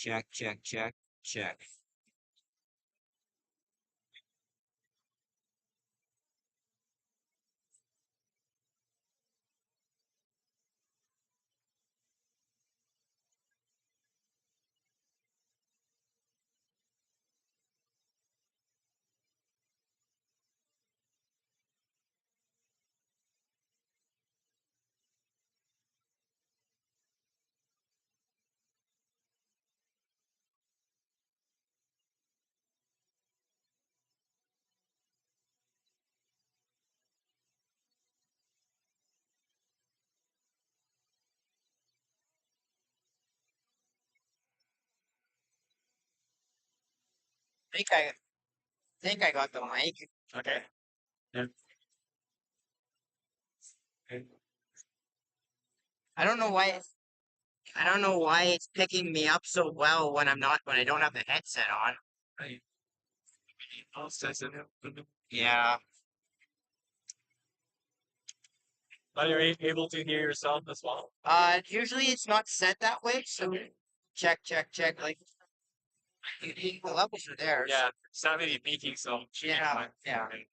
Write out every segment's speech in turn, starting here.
Check, check, check, check. I think I got the mic. Okay. Yeah. Okay. I don't know why. I don't know why it's picking me up so well when I don't have the headset on. Right. All sensitive. Yeah. But you're able to hear yourself as well. Usually it's not set that way, so check, check, check. Like the levels are there. Yeah, it's not really peaking, so it should be Yeah, fine. yeah. Okay.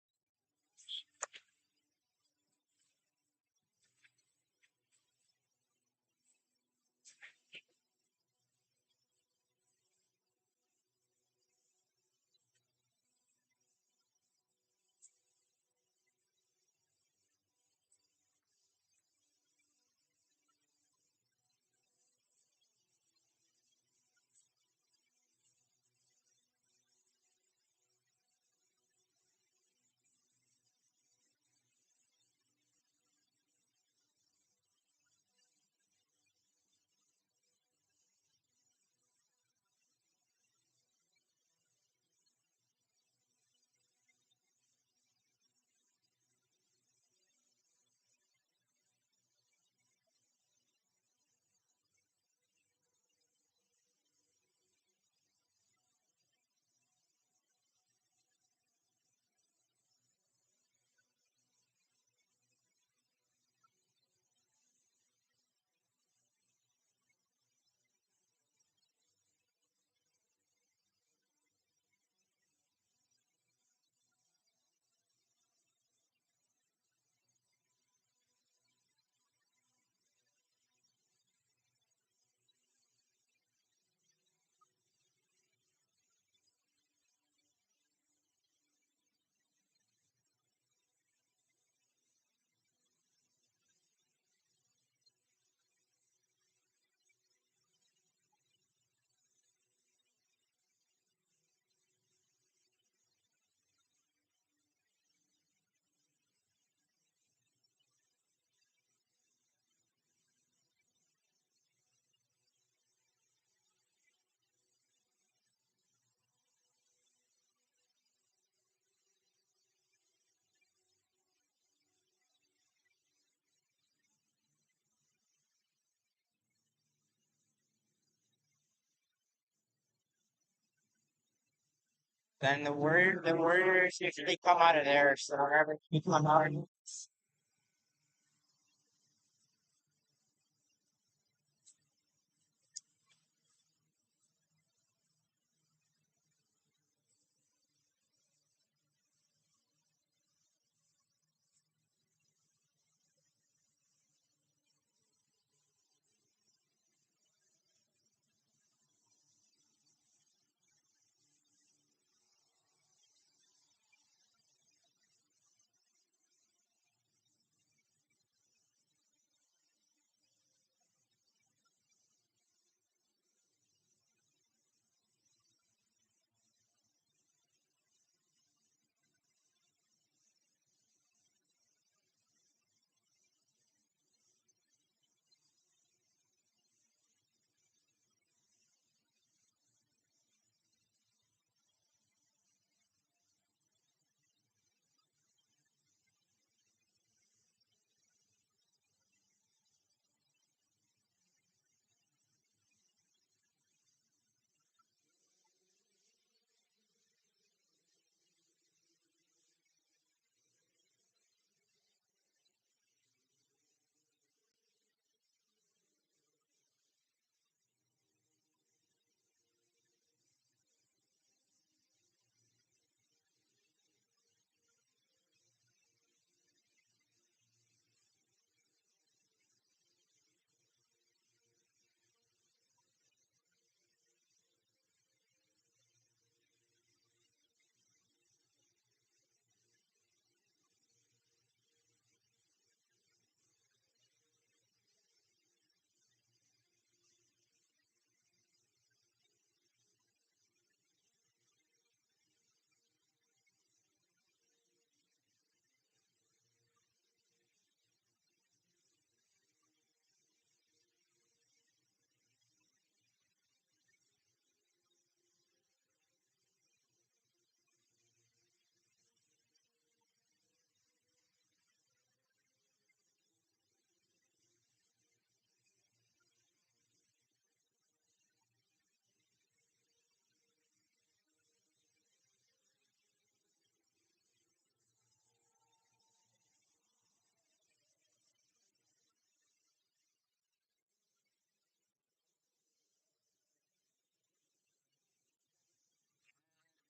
Then the warriors usually come out of there, so wherever you come out.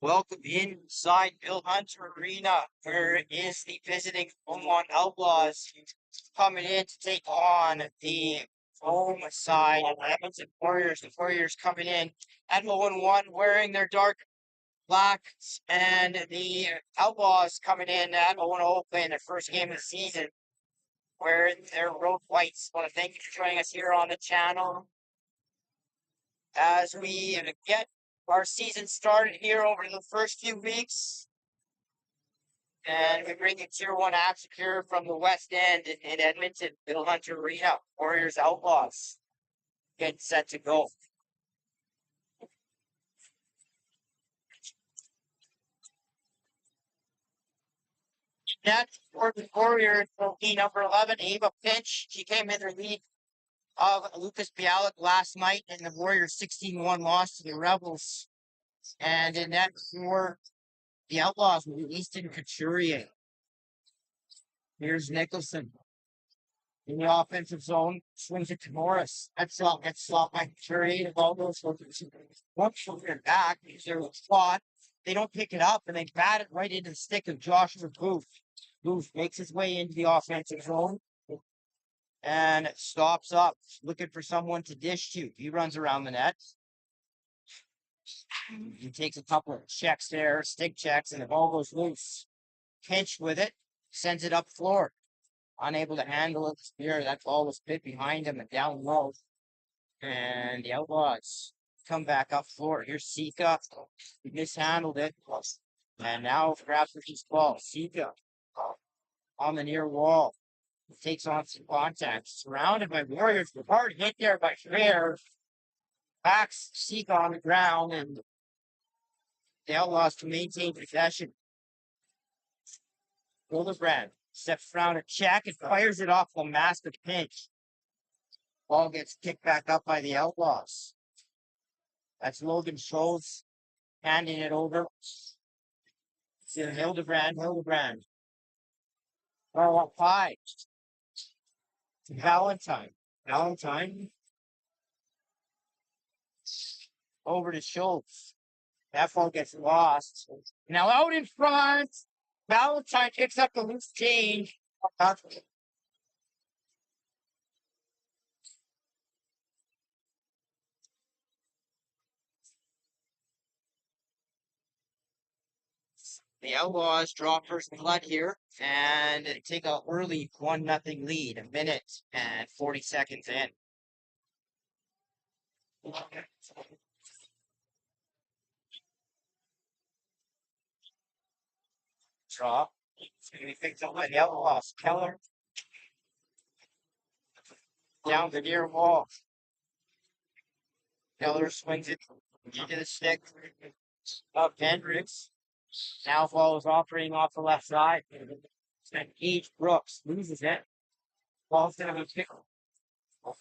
Welcome inside Bill Hunter Arena, where is the visiting Beaumont Outlaws coming in to take on the home side of Edmonton Warriors. The Warriors coming in at 0-1, wearing their dark blacks, and the Outlaws coming in at 0-0, playing their first game of the season, wearing their road whites. I want to thank you for joining us here on the channel as we get our season started here over the first few weeks. And we bring you Tier 1 action here from the West End in Edmonton, Bill Hunter Arena, Warriors Outlaws. Getting set to go. Next for the Warriors will be number 11, Ava Pinch. She came in the lead of Lucas Bialik last night in the Warriors 16-1 loss to the Rebels. And in that for the Outlaws will be Easton Couturier. Here's Nicholson in the offensive zone, swings it to Morris. That shot gets stopped by Couturier. The ball goes once they're back, because they're spot. They don't pick it up, and they bat it right into the stick of Joshua Booth. Booth makes his way into the offensive zone and stops up, looking for someone to dish to. He runs around the net. He takes a couple of checks there, stick checks, and the ball goes loose. Pinch with it, sends it up floor. Unable to handle it. Here, that ball was put behind him and down low. And the Outlaws come back up floor. Here's Sika. He mishandled it. And now grabs for his ball. Sika on the near wall. Takes on some contact. Surrounded by Warriors. The hard hit there by Schreier. Backs Sika on the ground, and the Outlaws to maintain possession. Hildebrand steps around a check and fires it off the massive pinch. Ball gets kicked back up by the Outlaws. That's Logan Schultz handing it over to Hildebrand. Hildebrand. Ball up high to Valentine. Valentine over to Schultz. That ball gets lost. Now out in front. Valentine picks up the loose change. The Outlaws draw first blood here and take an early 1-0 lead, a minute and 40 seconds in. Draw. It's going to be picked up by the Outlaws. Keller down the near wall. Keller swings it into the stick of Hendricks. Now follows operating off the left side. Gage Brooks loses it. Ball's going to be picked.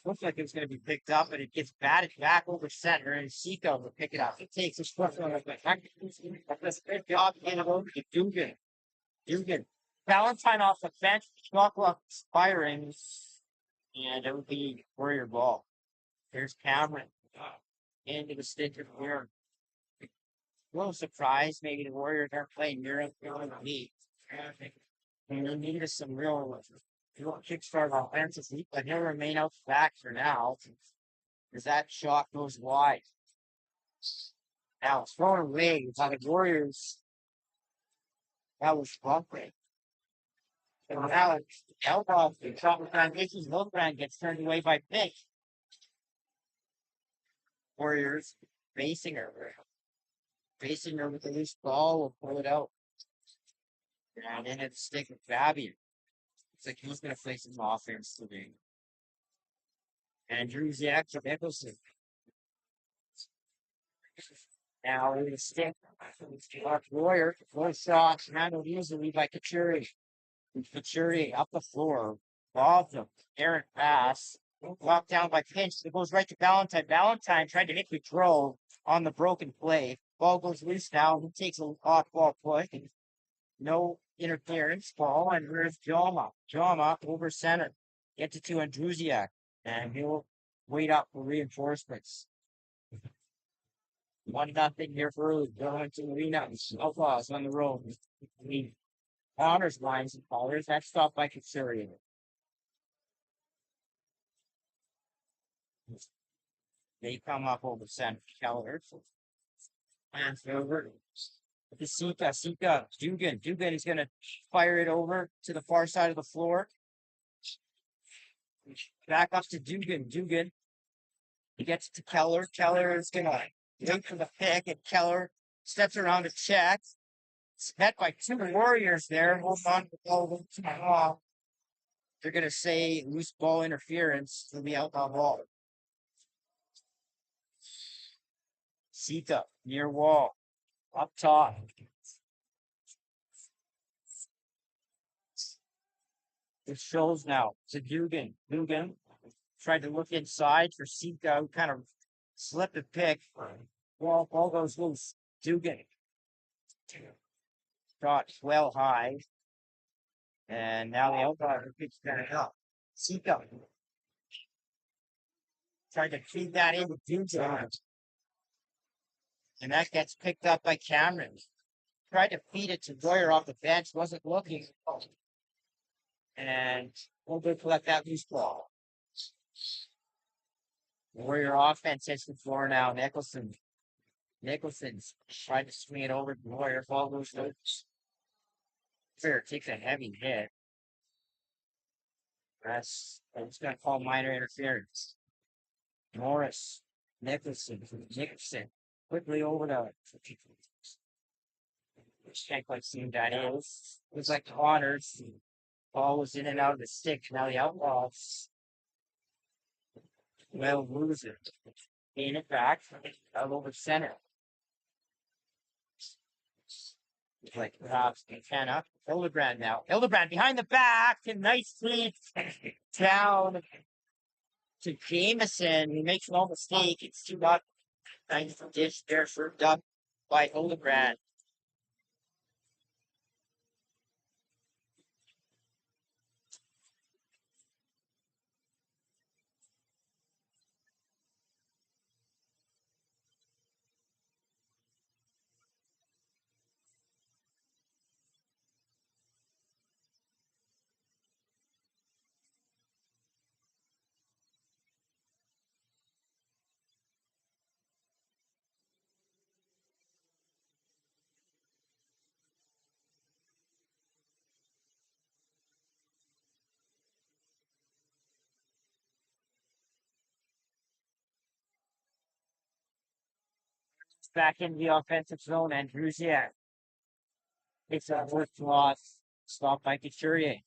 Looks like it's going to be picked up, but it gets batted back over center, and Sika will pick it up. He takes a foot on it, but that's a good job getting it over to Dugan. Dugan. Valentine off the bench, shot clock expiring, and it would be Warrior ball. Here's Cameron into the stick of Warrior. A little surprised, maybe the Warriors aren't playing Europe on the league. And they needed some real kickstart offensively, but he'll remain out back for now, as that shot goes wide. Now it's thrown away by the Warriors. That was bumping. And now Outlaws, the top of transitions, Hildebrand gets turned away by Pick. Warriors facing her. Facing her with the loose ball, will pull it out. And then it's stick with Fabian. It's like he's going to play some offense today. And Druziak to Nicholson. Now we're going to stick. Warrior. One shot handled easily by Couturier. Couturier up the floor. Robbed him. Errant pass. Blocked down by Pinch. It goes right to Valentine. Valentine tried to hit Gaudreau on the broken play. Ball goes loose now. He takes a off ball play. No interference. Ball, and here's Joma. Joma over center. Gets it to Andrusiak. And he'll wait up for reinforcements. 1-0 here for Burlington Arena. Outlaws on the road. The honors lines and callers. That's stopped by Katsurian. They come up over center. Keller. Hands over. To Sika. Dugan. Dugan is going to fire it over to the far side of the floor. Back up to Dugan. Dugan. He gets to Keller. Keller is going to wait for the pick, and Keller steps around to check. It's met by two Warriors there. Hold on to the ball. Off. They're going to say loose ball interference to the outlaw ball. Sika, near wall. Up top. It shows now. To Dugan. Dugan tried to look inside for Sika, who kind of slipped a pick. Ball goes loose. Dugan. Shot well high. And now the outlaw picks that up. Sika. Tried to feed that in with Dugan. And that gets picked up by Cameron. Tried to feed it to Boyer off the bench, wasn't looking. And we'll go collect that loose ball. Warrior offense hits the floor now. Nicholson's tried to swing it over to Warrior. Ball goes loose. Fair takes a heavy hit. I'm just going to call minor interference. Morris, Nicholson. Quickly over to check like seeing that is. It was like Connors. Ball was in and out of the stick. Now the Outlaws will lose it. Gain it back. Out over center. Like perhaps McKenna. Hildebrand now. Hildebrand behind the back. And nice feed down to Jameson. He makes no mistake. It's 2-0. Nice dish there, served up by Hildebrand. Back in the offensive zone, and Druziak takes a work loss. Stopped by Couturier.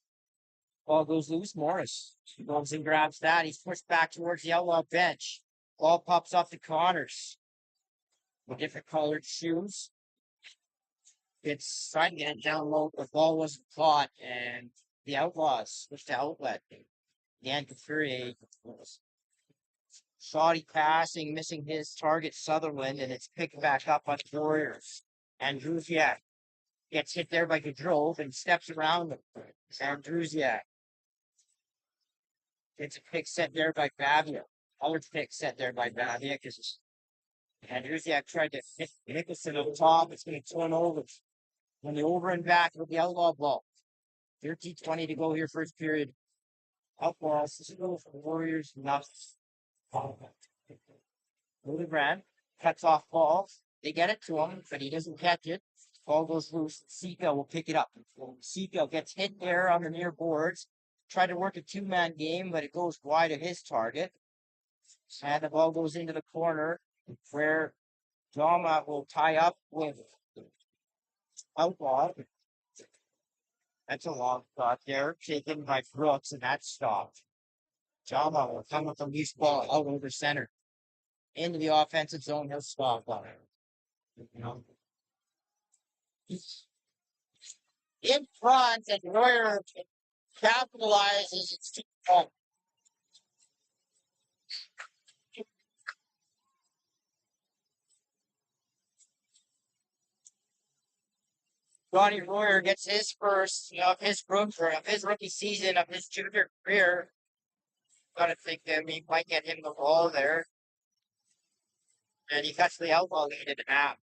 Ball goes loose. Morris goes and grabs that. He's pushed back towards the outlaw bench. Ball pops off to Connors. With different colored shoes. It's trying to get it down low. The ball wasn't caught, and the Outlaws switched to outlet. Dan Couturier shoddy passing, missing his target Sutherland, and it's picked back up by the Warriors. And Druziak gets hit there by Gaudreau and steps around him. And Druziak gets a pick set there by Babia. Other pick set there by Babia. And Druziak tried to hit Nicholson up top. It's going to turn over. When the over and back with the outlaw ball. 13:20 to go here, first period. Outlaws. This is going for the Warriors. Nothing. Hildebrand cuts off ball. They get it to him, but he doesn't catch it. Ball goes loose. Sika will pick it up. Sika gets hit there on the near boards. Tried to work a two-man game, but it goes wide of his target. And the ball goes into the corner where Dama will tie up with Outlaw. That's a long shot there, taken by Brooks, and that's stopped. Dama will come with the loose ball out over center. Into the offensive zone, he'll stop on it. You know. In front, and Royer capitalizes. It's 2-1. Johnny Royer gets his first of his rookie season of his junior career. Gotta think that we might get him the ball there. And he cuts the outlaw lead in half.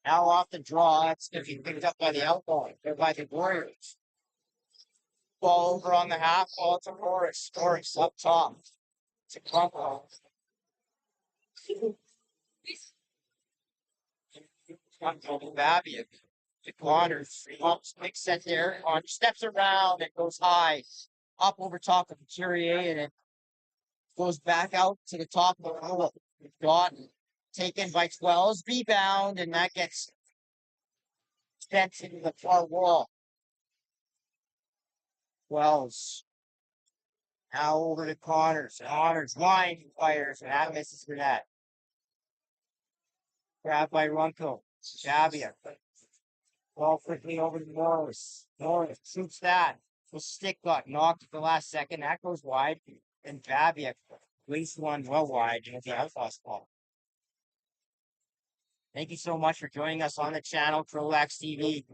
Now off the draw, it's going to be picked up by the outlaw, or by the Warriors. Ball over on the half, ball to Morris. Morris up top to Crumple. Babiak to Connors. Big set there. Connors steps around and goes high. Up over top of Couturier and it goes back out to the top of the hole. Got taken by 12's rebound, and that gets sent into the far wall. Wells. Now over to Connors. Connors line fires, and that misses for that. Grabbed by Runco. Babiak. Ball quickly over to Morris. Morris shoots that. The stick got knocked at the last second. That goes wide. And Babiak least one well wide with the Outlaws ball. Thank you so much for joining us on the channel, CROW LAX TV.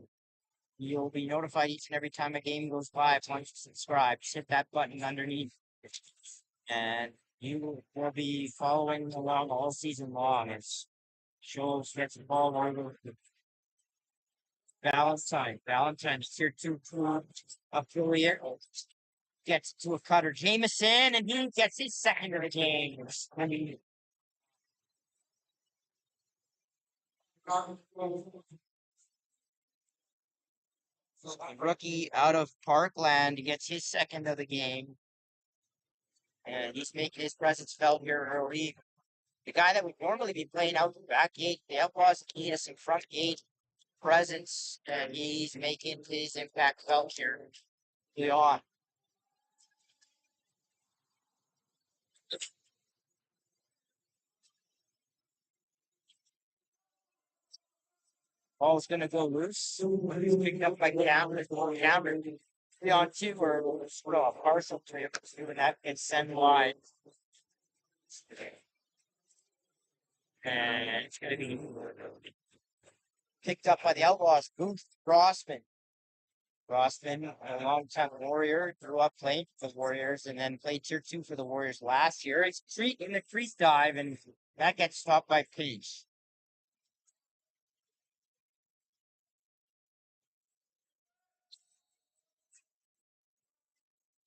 You'll be notified each and every time a game goes live. Once you subscribe, just hit that button underneath. And you will be following along all season long as shows gets the ball over Valentine. Valentine's tier 2 affiliate gets to a cutter. Jameson, and he gets his second of the game. I mean, rookie out of Parkland gets his second of the game. And he's making his presence felt here early. The guy that would normally be playing out the back gate, the Outlaws need us in front gate presence, and he's making his impact felt here. Yeah. Ball's gonna go loose. He's picked up by Cameron. Cameron 3-on-2 or sort of a partial 3-on-2, and that gets sent wide. And it's gonna be picked up by the Outlaws. Booth Grossman. Grossman, a long-time Warrior, grew up playing for the Warriors and then played tier 2 for the Warriors last year. He's in the crease dive, and that gets stopped by Page.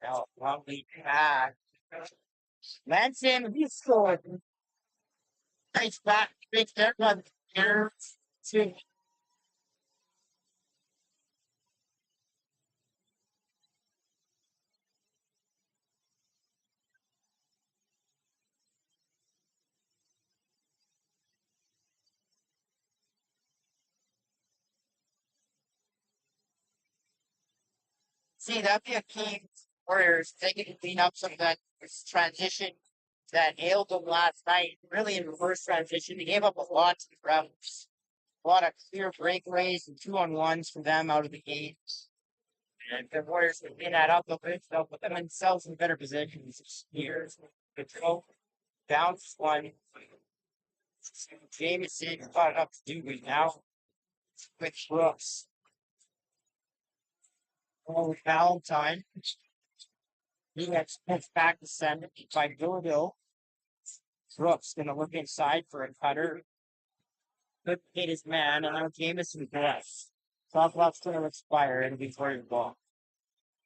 Now, lovely pass. Manson, he scored. Nice back, big step on here. Two. See, that'd be a key Warriors. They can clean up some of that transition that ailed them last night. Really in reverse transition. They gave up a lot to the Rebels. A lot of clear breakaways and 2-on-1s for them out of the gate. And if the Warriors can clean that up, they'll put themselves in better positions here. The throw bounce one. Jameson got enough to do it now with Brooks. Oh, Valentine. He gets pitched back to center by Gillibill. Brooks gonna look inside for a cutter. Could hit his man, and now Jameson bless. Top left's gonna expire and be for the ball.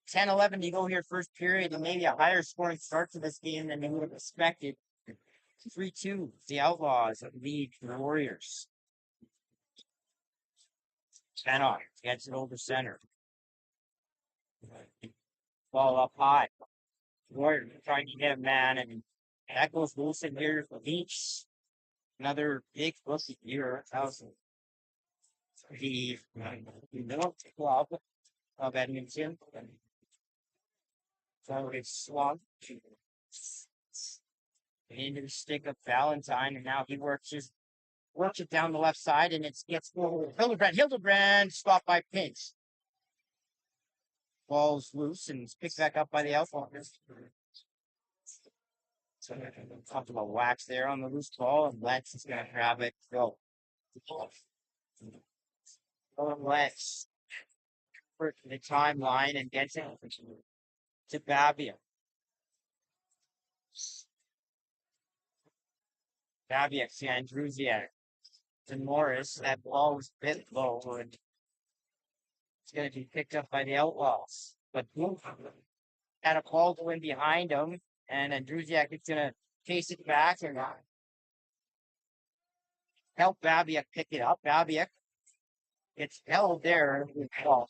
10-11 to go here first period, and maybe a higher scoring start to this game than they would have expected. 3-2, the Outlaws lead the Warriors. Pennock gets it over center. Ball up high. Warriors trying to get a man, and that goes loose in here for Beach. Another big rookie here. The North Club of Edmonton. So it's swung into the stick of Valentine, and now he works it down the left side, and it gets Hildebrand. Hildebrand stopped by Pinch. Ball's loose and it's picked back up by the Outlaws. So talked about Wax there on the loose ball, and Lex is gonna grab it. Go. Lex for the timeline and gets it to Babiak. Babiak to Andrusiak. To Morris. That ball was a bit low, and it's going to be picked up by the Outlaws. But had a ball going behind him, and Andrusiak is going to chase it back and help Babiak pick it up. Babiak gets held there. Ball.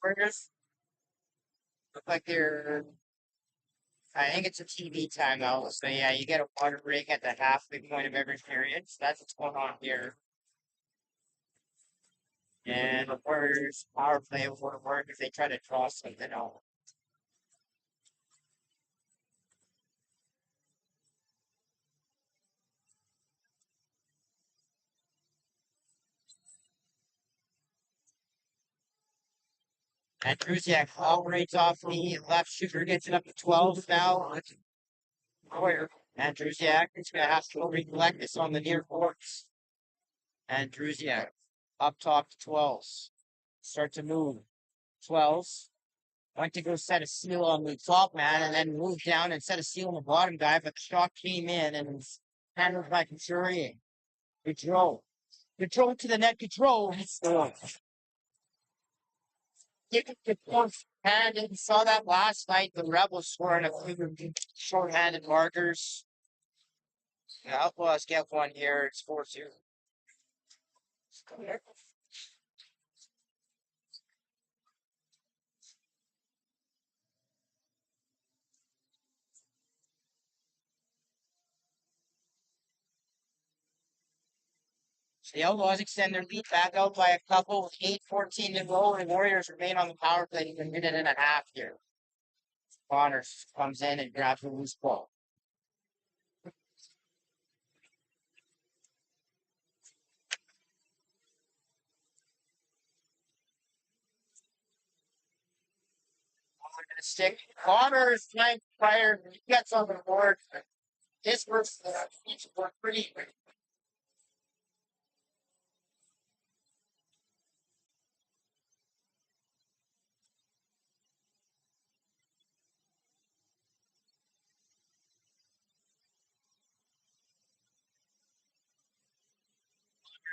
Burgers look like they're. I think it's a TV timeout. So yeah, you get a water break at the halfway point of every period. So that's what's going on here. And the Warriors power play will work if they try to draw something out. And Trusiak operates off the left shooter, gets it up to 12 now. Warrior. And Trusiak is going to have to recollect this on the near courts. And Trusiak up top to 12s. Start to move. 12s. Went to go set a seal on the top man and then moved down and set a seal on the bottom guy, but the shot came in and was handled by Couturier. Control. Control to the net. Control. The fourth hand, and saw that last night. The Rebels scoring a few short-handed markers. The Outlaws get one here. It's 4-2. The Outlaws extend their lead back out by a couple with 8:14 to go, and the Warriors remain on the power play for a minute and a half here. Connors comes in and grabs the loose ball. Stick. Connors flank fire. He gets on the board. His first were pretty.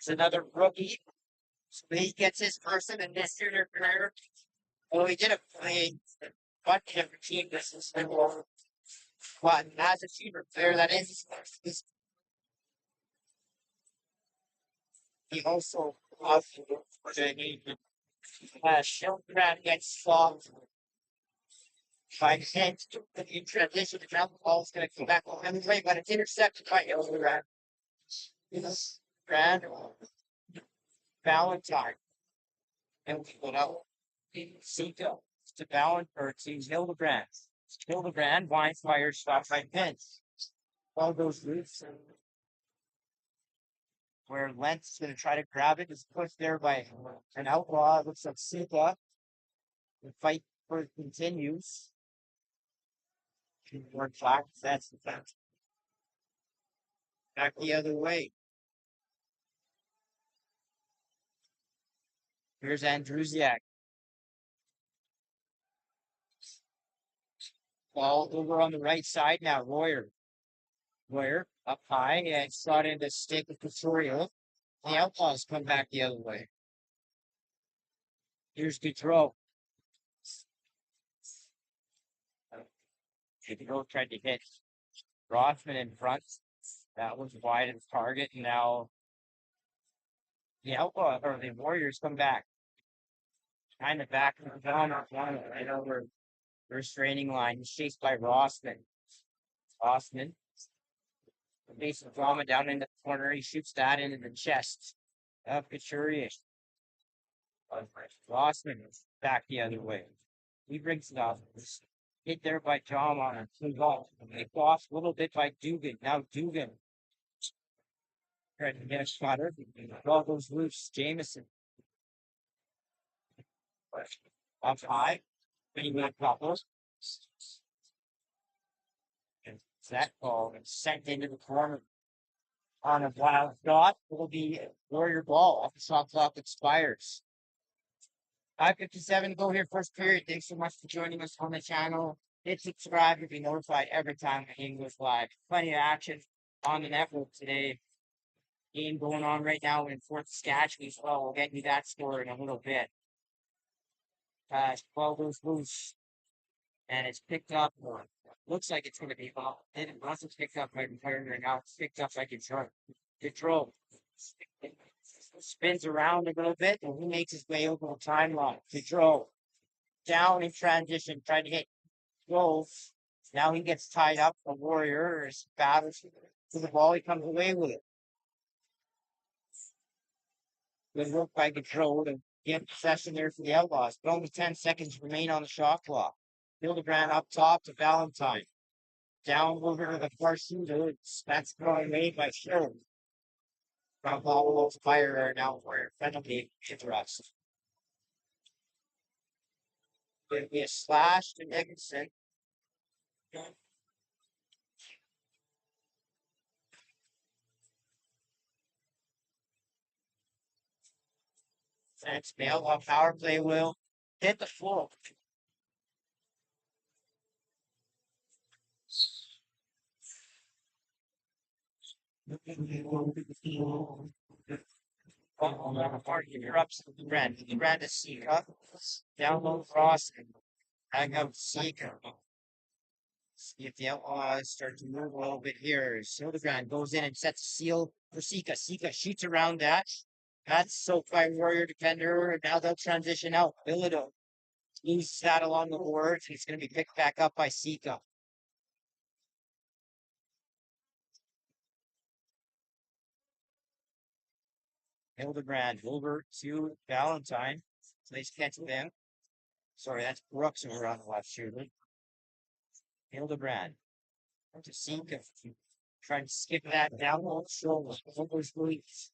There's another rookie. So he gets his person and this year career. Well, he did a play, but every team this is but as a shooter player, that is he also Shilbrand gets flopped by Kent in transition. The ground ball is going to come back on the way, but it's intercepted by Shilbrand. Brand Valentine. And we go out. Seato to Valentine or to Hildebrand. Hildebrand, wine fire shot by Pence. All those roofs where Lentz is going to try to grab it is pushed there by an Outlaw. It looks like Sika. The fight for continues. More back. That's the fact. Back the other way. Here's Andrusiak. Ball over on the right side now. Royer up high and shot into stick with Couturier. The Outlaws come back the other way. Here's Gaudreau. Gaudreau tried to hit Rothman in front. That was wide of the target. Now the Outlaw or the Warriors come back. Kind of back down right over the restraining line. He's chased by Rossman. Rossman. Base of drama down in the corner. He shoots that into the chest of Couturier. Rossman is back the other way. He brings it up. Hit there by John on a two ball. They lost a little bit by Dugan. Now Dugan trying to get a shot. Ball goes loose. Jameson up high. Pretty good couples. And that ball is sent into the corner on a wild shot. It'll be Warrior ball after shot clock expires. 5:57 to go here, first period. Thanks so much for joining us on the channel. Hit subscribe to be notified every time the game goes live. Plenty of action on the network today. Game going on right now in Fort Saskatchewan as well. We'll get you that score in a little bit. Ball goes loose. And it's picked up. Looks like it's going to be ball. And it wasn't picked up by the partner. Now it's picked up by Control. Spins around a little bit and he makes his way over the timeline. Control. Down in transition, trying to hit goals. Now he gets tied up. The Warrior is battles to the ball. He comes away with it. Good work by Control to get possession there for the Outlaws. But only 10 seconds remain on the shot clock. Hildebrand up top to Valentine. Down over to the far shooter. That's going away by Sherwood. From ball of fire now where penalty interrupts. There'll be a slash to Nicholson. That's Bale on power play will hit the floor. Interrupts the brand. The brand is Sika. Down low Frost. Back up Sika. See if the Outlaws start to move a little bit here. Hildebrand goes in and sets a seal for Sika. Sika shoots around that. That's soaked by Warrior defender. Now they'll transition out. Bilodeau loses that along the boards. He's going to be picked back up by Sika. Hildebrand over to Valentine. Nice catch with him. Sorry, that's Brooks over on the left shooter. Hildebrand. To Sika. Trying to skip that down on the shoulder. Over's release.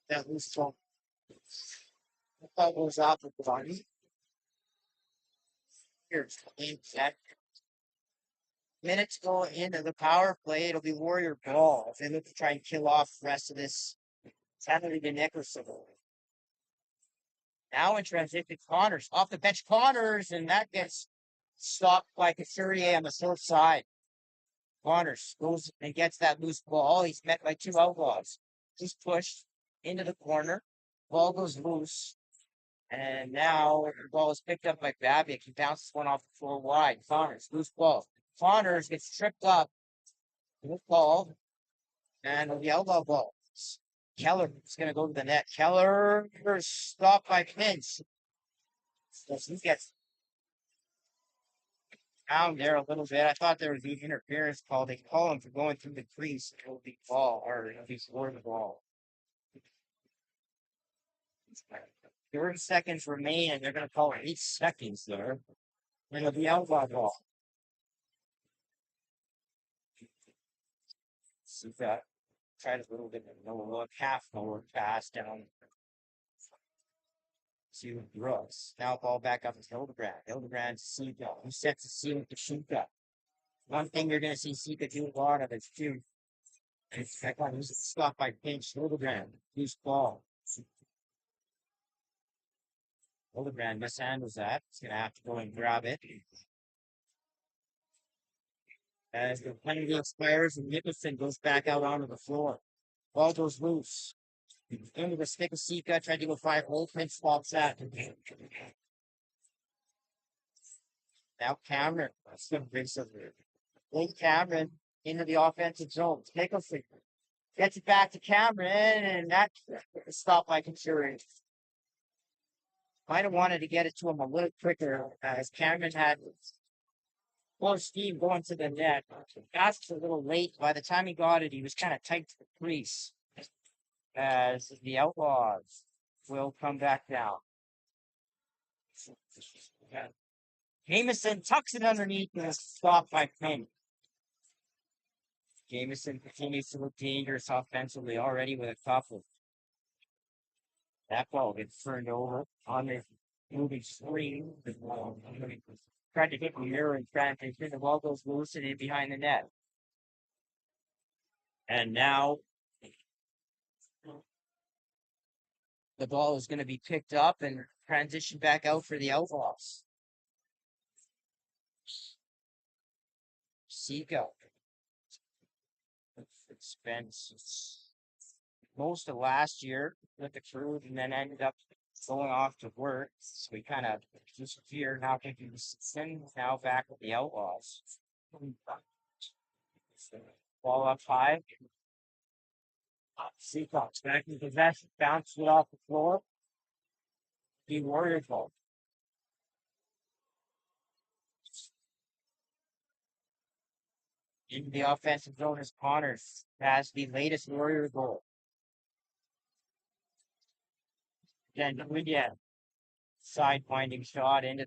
That loose ball. The ball goes off the body. Here's that. Minutes go into the power play. It'll be Warrior ball. If they look to try and kill off the rest of this, it's happening to Nicholson. Now in transition, Connors off the bench. Connors, and that gets stopped by Couturier on the short side. Connors goes and gets that loose ball. He's met by two Outlaws. He's pushed into the corner. Ball goes loose. And now the ball is picked up by Babiak. He bounces one off the floor wide. Connors, loose ball. Connors gets tripped up. Good ball. And the elbow ball. Keller is going to go to the net. Keller stopped by Pinch. So he gets down there a little bit. I thought there would be interference call. They call him for going through the crease. It will be ball, or it'll be scored the ball. 30 seconds remain, and they're going to call it 8 seconds there. And it'll be outlaw ball. See that? Tried a little bit of no look, half forward pass down to Brooks. Now ball back up to Hildebrand. Hildebrand to Sika. Who sets the seal to Sika? One thing you're going to see Sika do a lot of is too. It's that one who's stopped by Pinch. Hildebrand. Loose ball. Hildebrand mishandles that. He's going to have to go and grab it. As the penalty expires and Nicholson goes back out onto the floor. Ball goes loose. Into the stick of Sika, tried to go 5-hole, Prince swaps that. Now Cameron. Link Cameron into the offensive zone. Nicholson gets it back to Cameron, and that's stopped by Couturier. Might have wanted to get it to him a little quicker as Cameron had full steam going to the net. That's a little late. By the time he got it, he was kind of tight to the crease. as the Outlaws will come back down. Jameson tucks it underneath and is stopped by Penn. Jameson continues to look dangerous offensively already with a couple. That ball gets turned over on the moving screen. Tried to hit the mirror in transition. The ball goes loose and in behind the net. And now the ball is going to be picked up and transitioned back out for the Outlaws. Seagull spent most of last year with the crew and then ended up going off to work. So we kind of disappeared. Now taking now back with the Outlaws. Ball up high. Seacock's back in possession, bounced it off the floor. The Warriors ball. Into the offensive zone as Connors has the latest Warrior goal. Then again, side winding shot into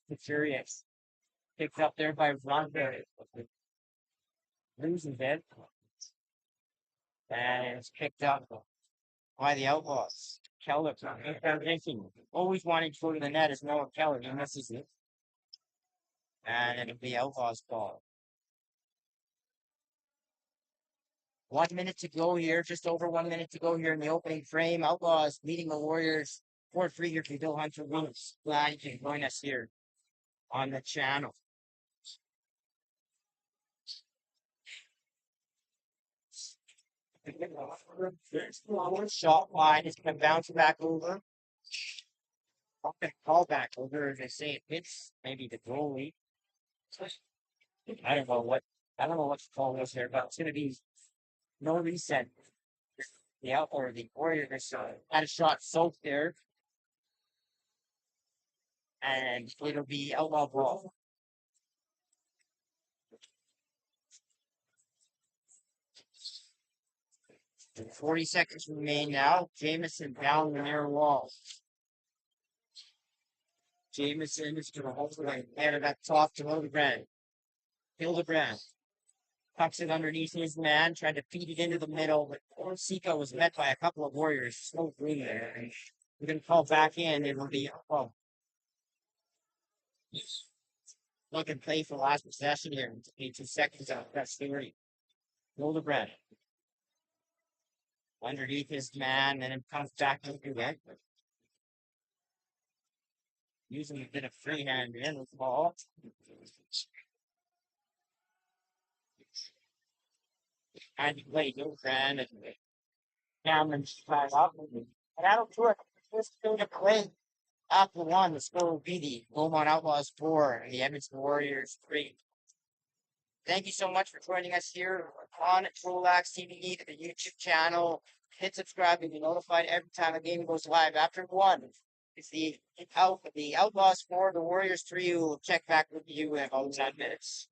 the Furious. Picked up there by Rondo. Losing it. And it's picked up by the Outlaws. Keller, always wanting to go to the net is Noah Keller. He misses it. And it'll be Outlaws ball. 1 minute to go here, just over 1 minute to go here in the opening frame. Outlaws leading the Warriors 4-3 here from Bill Hunter Williams. Glad you can join us here on the channel. Shot line is going to bounce back over. Call back over. They say it hits maybe the goalie. I don't know what the call was there, but it's going to be no reset. The Warriors had a shot soaked there. And it'll be Outlaw ball. And 40 seconds remain now. Jameson down the near wall. Jameson is going to hold it and it back top to Hildebrand. Hildebrand tucks it underneath his man, tried to feed it into the middle, but Sika was met by a couple of Warriors. So green there. And we're going to call back in. It will be look and play for last possession here. 2 seconds out. That's 30. Hildebrand. Underneath his man, and it comes back to the net. Using a bit of freehand in with the ball. And play Hildebrand and Cameron's tied up. And that'll do it. Just going to play after one. The score will be the Beaumont Outlaws 4 and the Edmonton Warriors 3. Thank you so much for joining us here on CROW LAX TV, the YouTube channel. Hit subscribe and be notified every time a game goes live. After one, it's the Outlaws 4, the Warriors 3. We'll check back with you in about 10 minutes.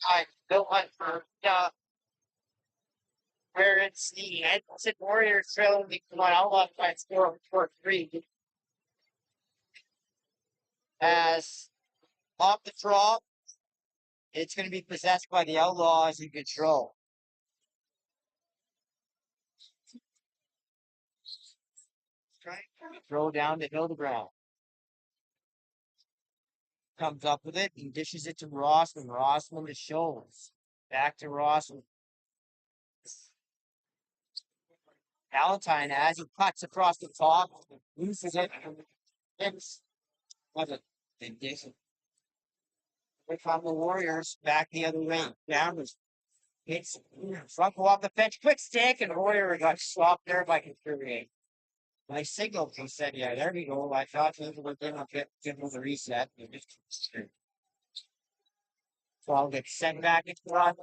I built one for where it's the Edmonton Warriors trailing the Outlaws by a score of 4-3. As off the draw, it's going to be possessed by the Outlaws in control. Throw down to Hildebrand. Comes up with it and dishes it to Rossman. Rossman to Scholes. Back to Rossman. Valentine, as he cuts across the top, loses it. Hits. Was it? Here come the Warriors back the other way. Downwards. Hits. Front go off the bench. Quick stick. And Warrior got stopped there by Couturier. My signal from said, yeah, there we go. I thought he would give him the reset. So I'll get sent back into the run.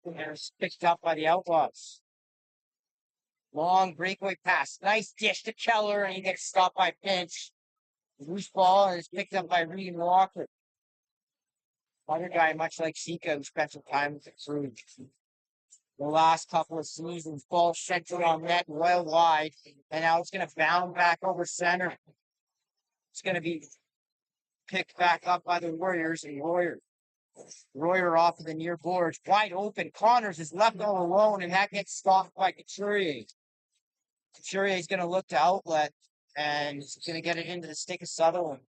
And it's picked up by the Outlaws. Long breakaway pass. Nice dish to Keller, and he gets stopped by Pinch. Loose ball, and it's picked up by Reed Walker. Other guy, much like Sika, who spent some time with the crew. The last couple of seasons, ball centered on net, well wide, and now it's going to bound back over center. It's going to be picked back up by the Warriors, and Royer off of the near boards, wide open. Connors is left all alone, and that gets stopped by Couturier. Couturier is going to look to outlet, and he's going to get it into the stick of Sutherland.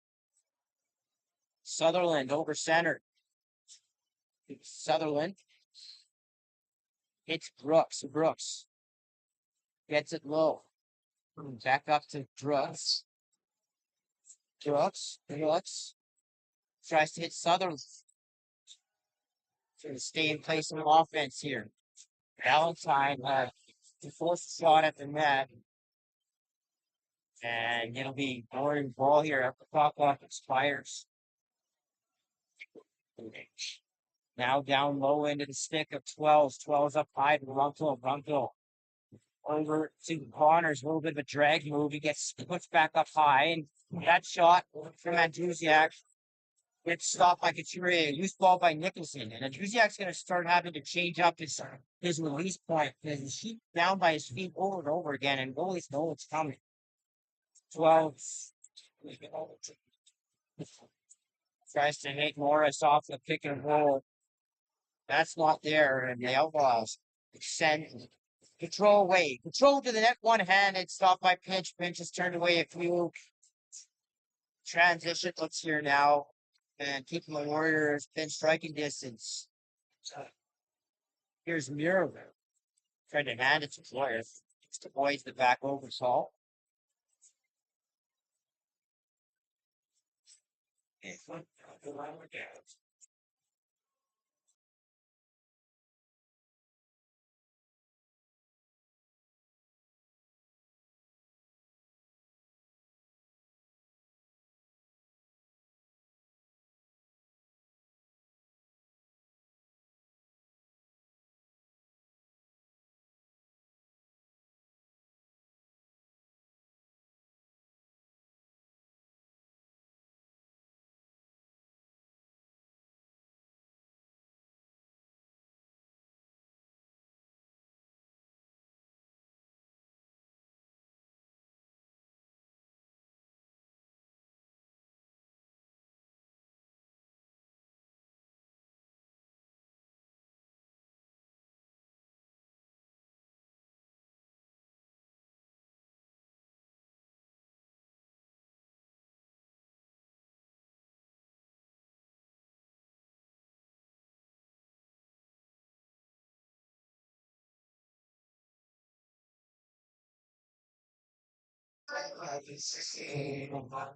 Sutherland over center. Sutherland hits Brooks. Brooks gets it low. Back up to Brooks. Brooks tries to hit Sutherland. To stay in place of offense here. Valentine to force a shot at the net. And it'll be Warrior ball here after the clock off expires. Now down low into the stick of 12s. 12s up high to Runkle. Over to Connors. A little bit of a drag move. He gets pushed back up high. And that shot from Andrusiak gets stopped by Couturier. Loose ball by Nicholson. And Andrusiak's going to start having to change up his release point because he's down by his feet over and over again. And goalies know it's coming. 12s. Tries to make Morris off the pick and roll. That's not there, and the Outlaws send control away. Control to the net, one-handed, stopped by Pinch. Pinch is turned away a few. Transition looks here now, and keeping the Warriors in striking distance. Here's Miro. Trying to hand it to Flores. It's to Boys the back oversall.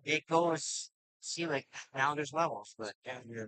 It goes, see, like, now there's levels, but yeah, yeah.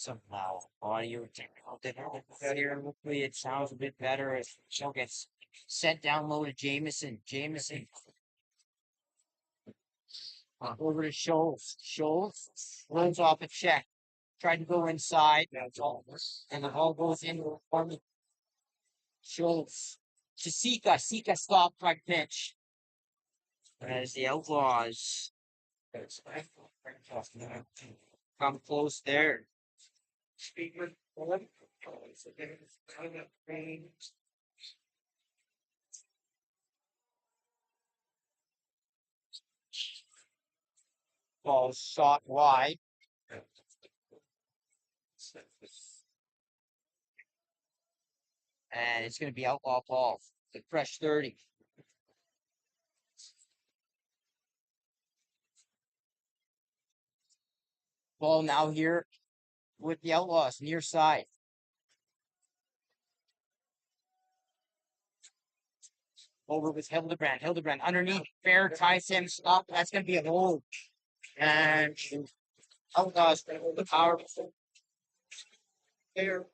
somehow audio technical difficulty here. Hopefully it sounds a bit better as she'll get sent down low to Jameson. Jameson over to Scholes. Scholes runs off a check. Tried to go inside. And the ball goes into the corner. Scholes to Sika. Sika stopped by pitch. As the Outlaws come close there. Ball shot wide. And it's going to be outlaw ball. The fresh 30. Ball now here with the Outlaws near side. Over with Hildebrand. Hildebrand underneath. Fair ties him up. That's going to be a hold. And Outlaws the power. Fair.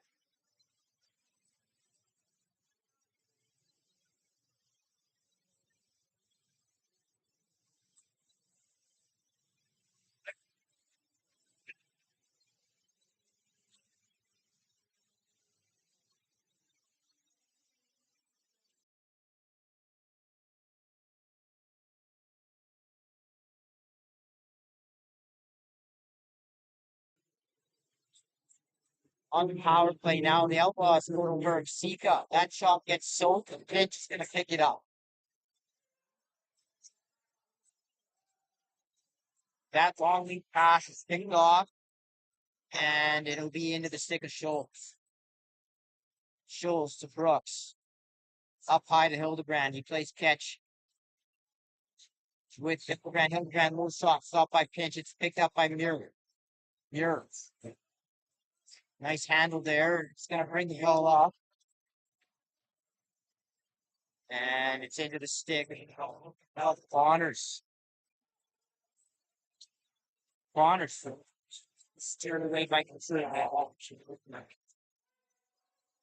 On the power play now, the Outlaws go to work. Sika. That shot gets soaked. The pitch is going to pick it up. That long lead pass is picked off. And it'll be into the stick of Scholes. Scholes to Brooks. Up high to Hildebrand. He plays catch with Hildebrand. Hildebrand moves shot. Stopped by pinch. It's picked up by Muir. Muir. Nice handle there. It's going to bring the ball up. And it's into the stick. Now Connors. Connors steered away by Consider.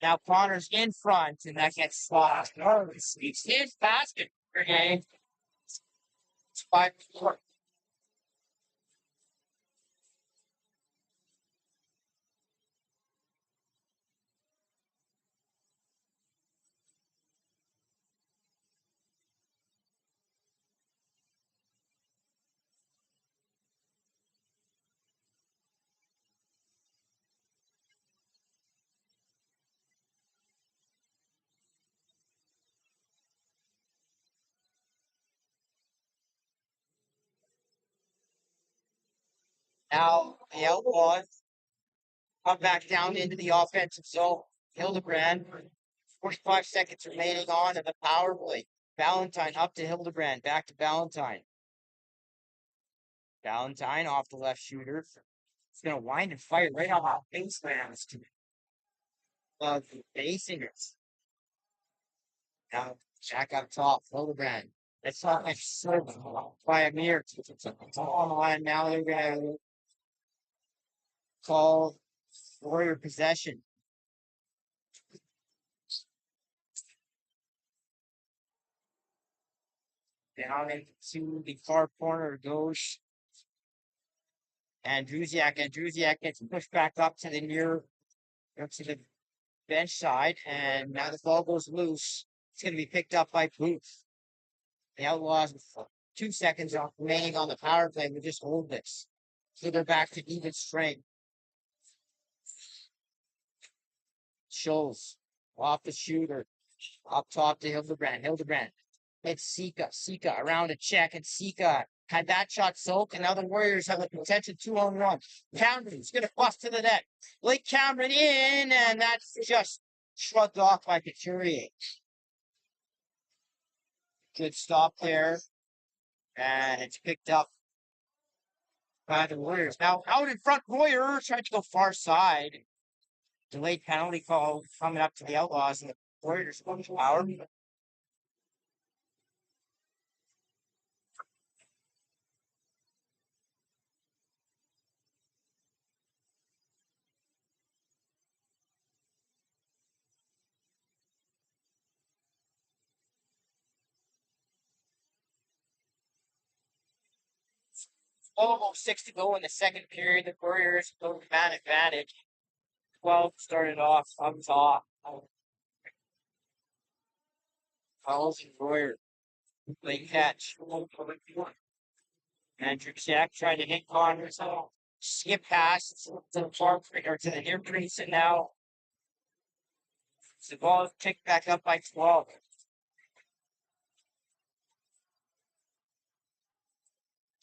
Now Connors in front, and that gets stopped. Oh, it's his basket. Okay. It's 5-4. Now the Outlaws come back down into the offensive zone. Hildebrand, 45 seconds remaining on in the power play. Valentine up to Hildebrand, back to Valentine. Valentine off the left shooter. It's going to wind and fire right off the baseline. Of the basing it. Now Jack up top, Hildebrand. That's not much serve by Amir. On the line now. They're going to call Warrior possession. Down into the far corner goes Andrusiak. Andrusiak gets pushed back up to the to the bench side, and now the ball goes loose. It's going to be picked up by Booth. The Outlaws with 2 seconds remaining on the power play will just hold this. So they're back to even strength. Scholes off the shooter. Up top to Hildebrand. Hildebrand. It's Sika. Sika around a check, and Sika had that shot soaked, and now the Warriors have a potential 2-on-1. Cameron's going to bust to the net. Blake Cameron in, and that's just shrugged off by Couturier. Good stop there, and it's picked up by the Warriors. Now out in front, Warriors trying to go far side. Delayed penalty call coming up to the Outlaws, and the Warriors going to power. Almost 6 to go in the second period. The Warriors go man advantage. 12 started off up top. Fouls and Warrior play catch. Andrew Jack tried to hit Connors. Skip pass to the far or to the near crease, and now the ball is picked back up by 12.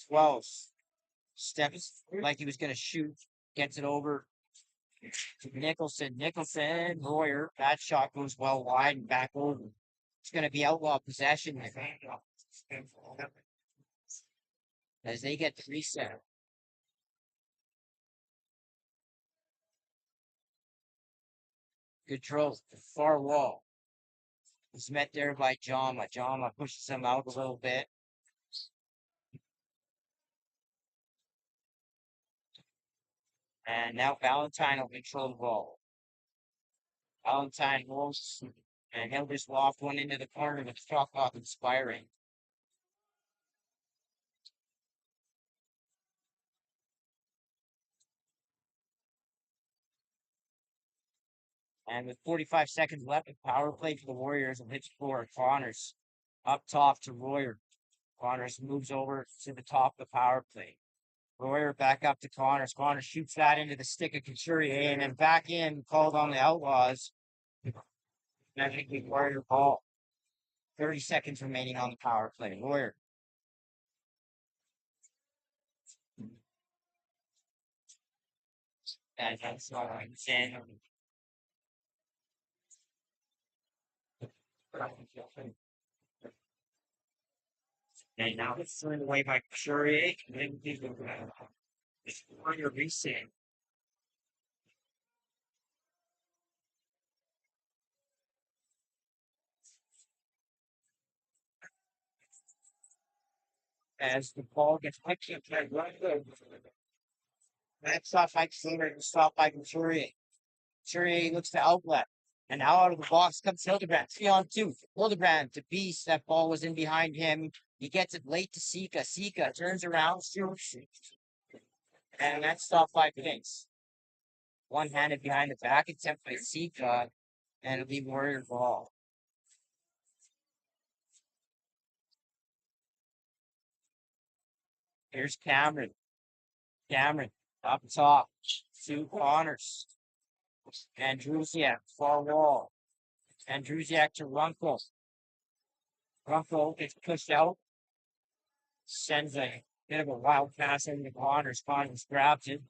12 steps like he was going to shoot, gets it over to Nicholson. Nicholson, Royer, that shot goes well wide and back over. It's going to be outlaw possession as they get the reset. Good throw, far wall. He's met there by Jama. Jama pushes him out a little bit. And now Valentine will control the ball. Valentine holds, and he'll just loft one into the corner with the shot clock expiring. And with 45 seconds left, the power play for the Warriors will hit score. Connors up top to Royer. Connors moves over to the top of the power play. Royer back up to Connors. Connors shoots that into the stick of Couturier and then back in, called on the Outlaws. And I think we Warrior ball. 30 seconds remaining on the power play. Royer. And that's not insane. And now it's thrown away by Couturier. And it's Warrior reset. As the ball gets picked up by Rutherford. That's off by Cleaner, stopped by Couturier. Couturier looks to outlet. And now out of the box comes Hildebrand. 3-on-2. Hildebrand to Beast. That ball was in behind him. He gets it late to Sika. Sika turns around, shoots. And that's stopped by Pinks. One-handed behind the back attempt by Sika. And it'll be Warrior ball. Here's Cameron. Cameron up top. Two Connors. Andrusiak, far wall. Andrusiak to Runkle. Runkle gets pushed out. Sends a bit of a wild pass into Connors. Connors grabs it.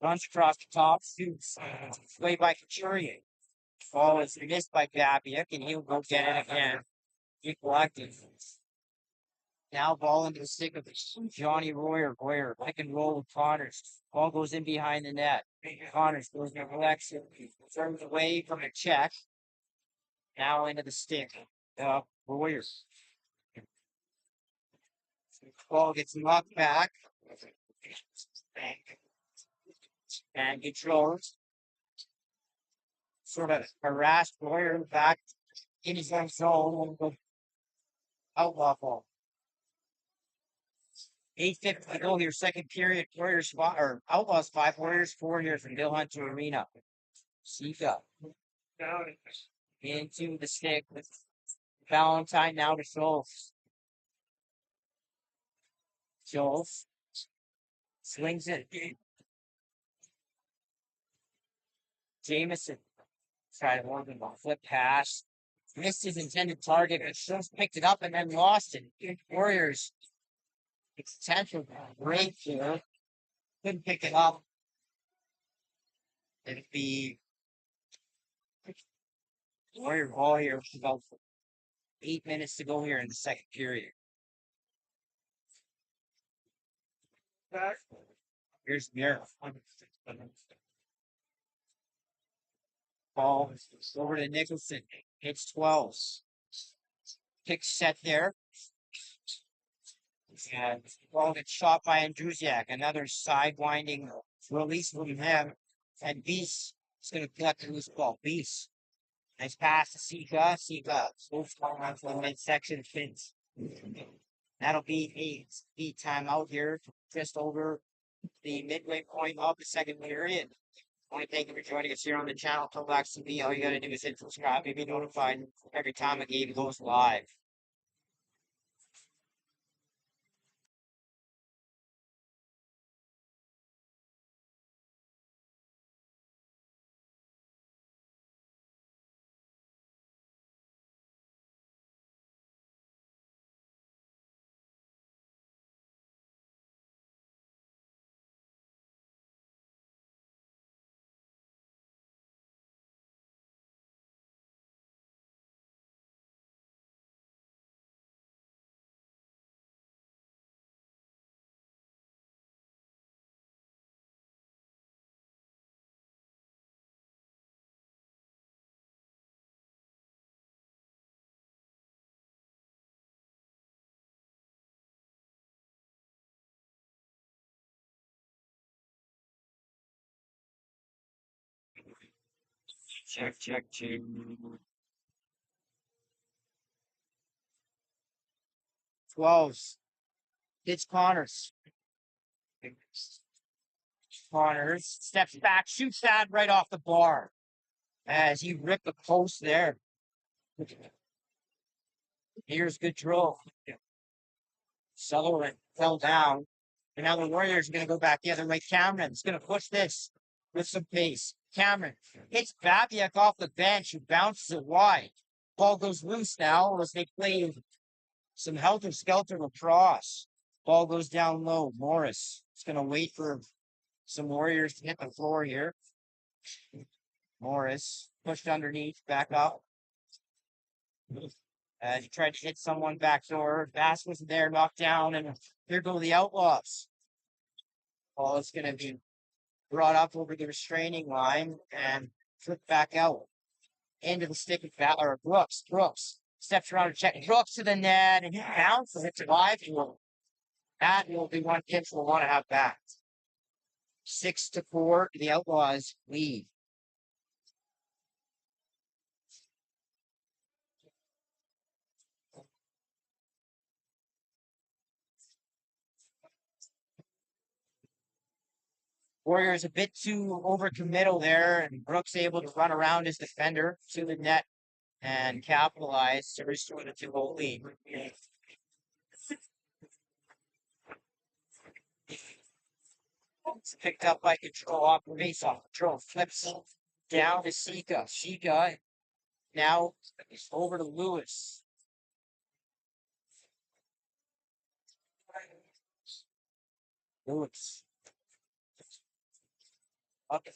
Runs across the top. Shoots. Played by Couturier. Ball is missed by Babiak, and he'll go get it again. He collected. Now ball into the stick of Johnny Royer. Royer pick and roll with Connors. Ball goes in behind the net. Connors goes to collection. Turns away from a check. Now into the stick. Royer. Ball gets knocked back. And controls. Sort of harassed Royer back in his own zone. Outlaw ball. 8:50 to go here, second period. Warriors or Outlaws 5, Warriors 4 here from Bill Hunter Arena. Sika into the stick with Valentine now to Schultz. Schultz swings it. Jameson tried to hold him a flip pass. Missed his intended target, but Schultz picked it up and then lost it. Warriors. Potential break here. Couldn't pick it up. It'd be Warrior ball here with about 8 minutes to go here in the second period. Here's Mira. Ball over to Nicholson. Hits 12s. Pick set there. And ball gets shot by Andrusiak. Another side-winding release from him. And Beast is going to collect the loose ball. Beast. Nice pass to Sika. Sika. Moves on to the midsection. Fins. That'll be a speed time out here, just over the midway point of the second period. I want to thank you for joining us here on the channel, CROW LAX TV. All you got to do is hit subscribe and be notified every time a game goes live. Check, check, check. 12s. Hits Connors. Connors steps back, shoots that right off the bar as he ripped the post there. Here's Gaudreau. Sullivan fell down. And now the Warriors are going to go back the other way. Cameron's going to push this with some pace. Cameron hits Babiak off the bench who bounces it wide. Ball goes loose now as they play some helter-skelter lacrosse. Ball goes down low. Morris is going to wait for some Warriors to hit the floor here. Morris pushed underneath, back up. As he tried to hit someone backdoor. Bass wasn't there, knocked down, and here go the Outlaws. Ball is going to be brought up over the restraining line and flipped back out into the stick of Brooks. Brooks steps around to check. Brooks to the net, and he bounces it to live. That will be one pitch we'll want to have back. 6-4, the Outlaws lead. Warriors a bit too overcommittal there, and Brooks able to run around his defender to the net and capitalize to restore the 2-goal lead. It's picked up by Control off the face-off. Control flips down to Sika. Sika now over to Lewis. Lewis. Okay.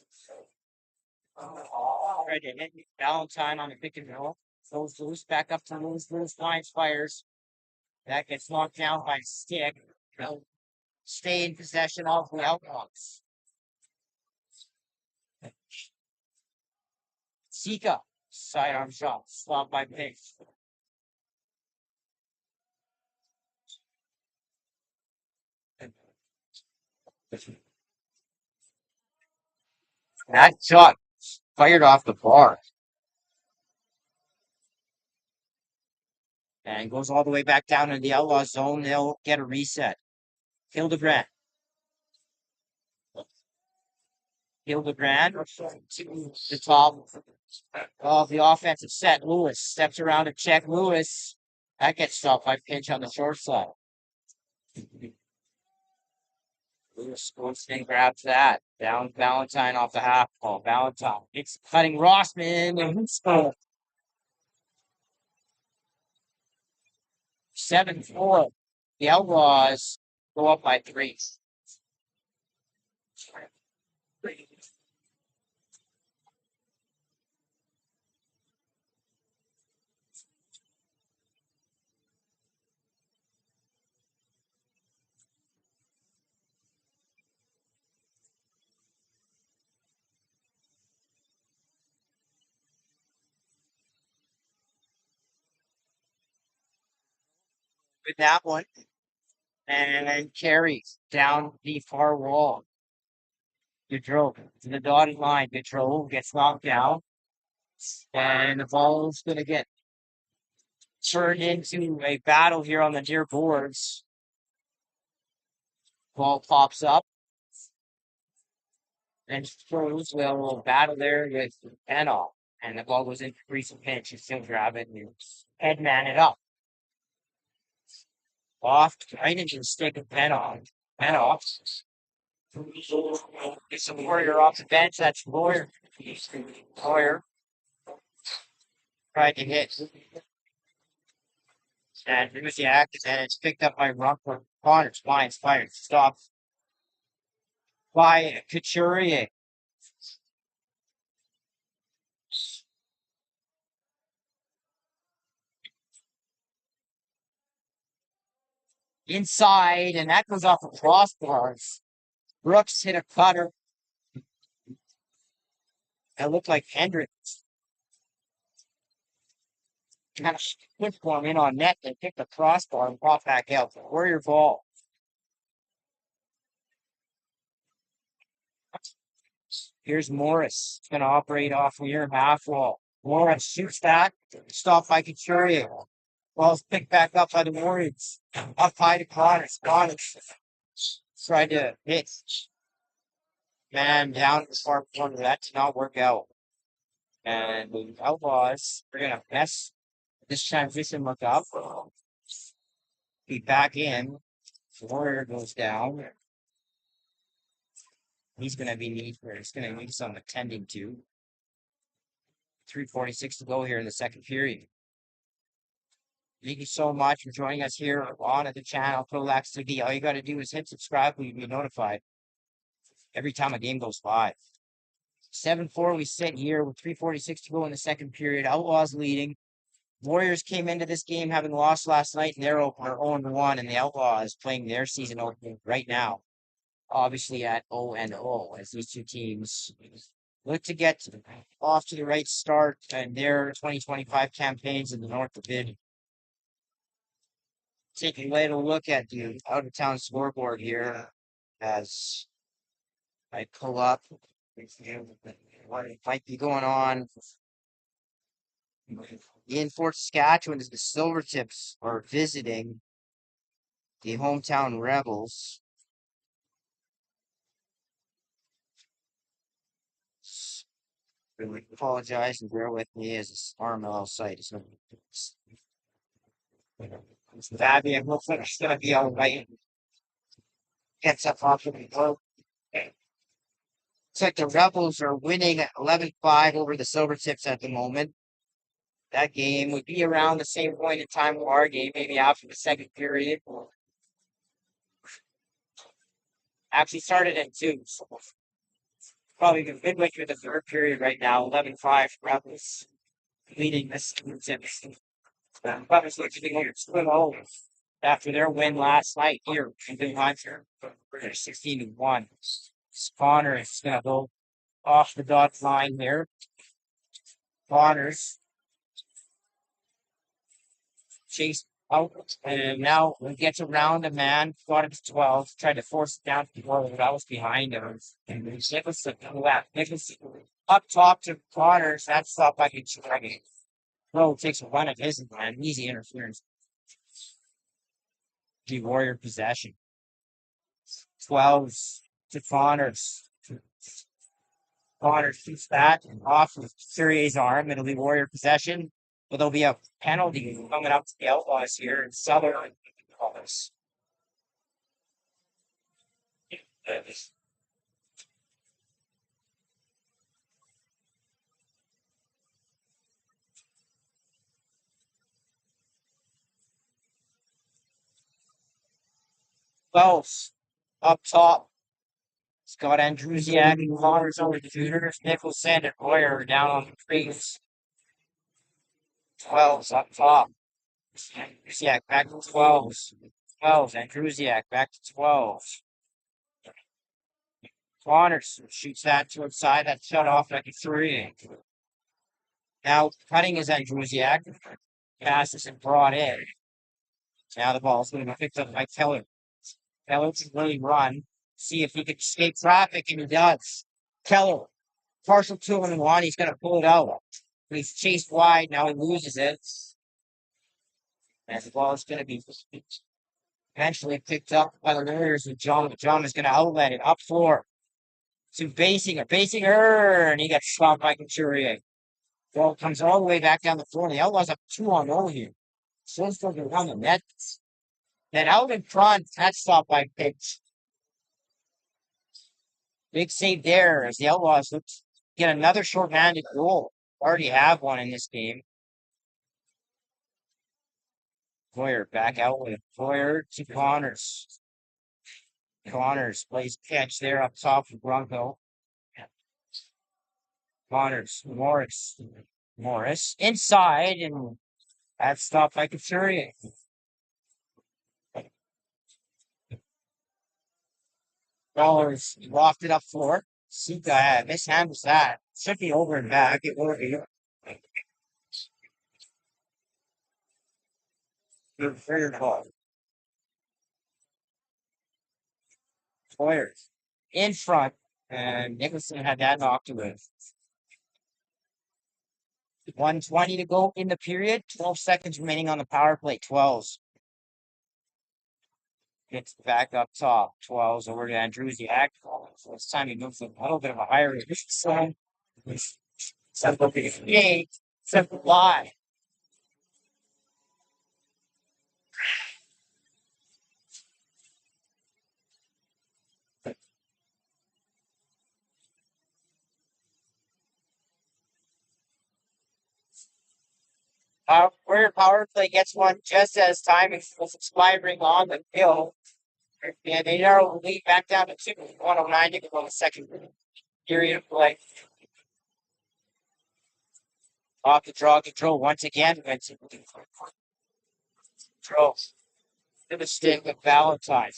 Right in it. Valentine on the pick and roll. Goes loose, back up to Lewis. Lewis finds fires. That gets knocked down by Stick. They'll stay in possession of the Outlaws. Sika, sidearm shot, stopped by Pace. That shot fired off the bar. And goes all the way back down in the Outlaw zone. They'll get a reset. Hildebrand. Hildebrand to the top of the offensive set. Lewis steps around to check. Lewis. That gets stopped by Pinch on the short side. Lewis goes and grabs that. Down Valentine off the half ball. Valentine. It's cutting Rossman. And he's 7-4. The Outlaws go up by 3. With that one. And carries down the far wall. Gaudreau to the dotted line. Gaudreau gets knocked down. And the ball's going to get turned into a battle here on the near boards. Ball pops up and throws. Well, a little battle there with Enoch. And the ball goes into crease and pinch. And still grab it and head man it up. Off right into the stick of Enoch. Enoch. Gets some Warrior off the bench. That's Warrior. Warrior. Tried to hit. And Ruziak, and it's picked up by Rockford. Connors, lines fired. Stopped by Couturier. Inside, and that goes off the crossbars. Brooks hit a cutter. That looked like Hendricks. Kind of split for him in on net. They picked the crossbar and brought back out. Warrior ball. Here's Morris. It's going to operate off near half wall. Morris shoots that. Stopped by Couturier. Ball's picked back up by the Warriors. Up high to Connors. Connors tried to hit. Man down the far corner. That did not work out. And the Outlaws are going to mess this transition look up. Be back in. Warrior goes down. He's going to be he's going to need some attending to. 3:46 to go here in the second period. Thank you so much for joining us here on at the channel, CROW LAX TV. All you got to do is hit subscribe and you'll be notified every time a game goes live. 7-4, we sit here with 3:46 to go in the second period. Outlaws leading. Warriors came into this game having lost last night in their opener 0-1, and the Outlaws playing their season opener right now. Obviously at 0-0, as these two teams look to get off to the right start in their 2025 campaigns in the North Division. Taking a little look at the out-of-town scoreboard here as I pull up what might be going on in Fort Saskatchewan as the Silvertips are visiting the hometown Rebels. Really apologize and bear with me as this RMLL site is Fabian looks like it's gonna be all right. Gets up off of the boat. Looks like the Rebels are winning 11-5 over the Silvertips at the moment. That game would be around the same point in time of our game, maybe after the second period. Actually started at 2, so probably midway through the third period right now. 11-5 Rebels leading this Silvertips. Rebels look to be able to split over after their win last night here in Beaumont. They're 16-1. Connor is going to go off the dot line here. Connors chased out, and now he gets around the man, got it to 12, tried to force it down to the goal, that was behind him. And Nicholson left. Nicholson up top to Connors, that's stopped by Couturier. Bro takes a run at his man, easy interference. The Warrior possession. 12s to Connors. Connors shoots that off of Couturier's arm. It'll be Warrior possession. But there'll be a penalty coming up to the Outlaws here in Southern Office. Wells up top. Scott Andrusiak and Connors over the shooters. Nicholson and Royer down on the trees. 12s up top. Andrusiak back to 12s. 12s. Andrusiak back to 12s. Connors shoots that to inside. That shut off like a 3. Now cutting is Andrusiak. Pass isn't brought in. Now the ball's going to be picked up by Keller. Keller can really run. See if he can escape traffic, and he does. Keller, partial 2-1. He's going to pull it out. He's chased wide. Now he loses it. And the ball is going to be eventually picked up by the Warriors with John. John is going to outlet it up floor to Basing her, and he got stopped by Couturier. Ball comes all the way back down the floor, and the Outlaws have 2-on-0 here. So still around the net. Then out in front, that's stopped by Pitch. Big save there as the Outlaws look to get another shorthanded goal. Already have one in this game. Foyer back out with Foyer to Connors. Connors plays catch there up top for Bronco. Connors, Morris inside, and that's stopped by Couturier. Dollars lofted up floor. Sika mishandles that. Should be over and back. It will be. Good ball. Foyers in front, and Nicholson had that knocked away. 1:20 to go in the period. 12 seconds remaining on the power play. 12s. Gets back up top. 12s over to Andrusiak. So this time he moves a little bit of a higher rate. So, simple 8. Simple Y. Where power play gets one just as time is expiring on the field. And they narrow the lead back down to 2. 109 to go in the second period of play. Off the draw control once again. Control to the stick with Valentine.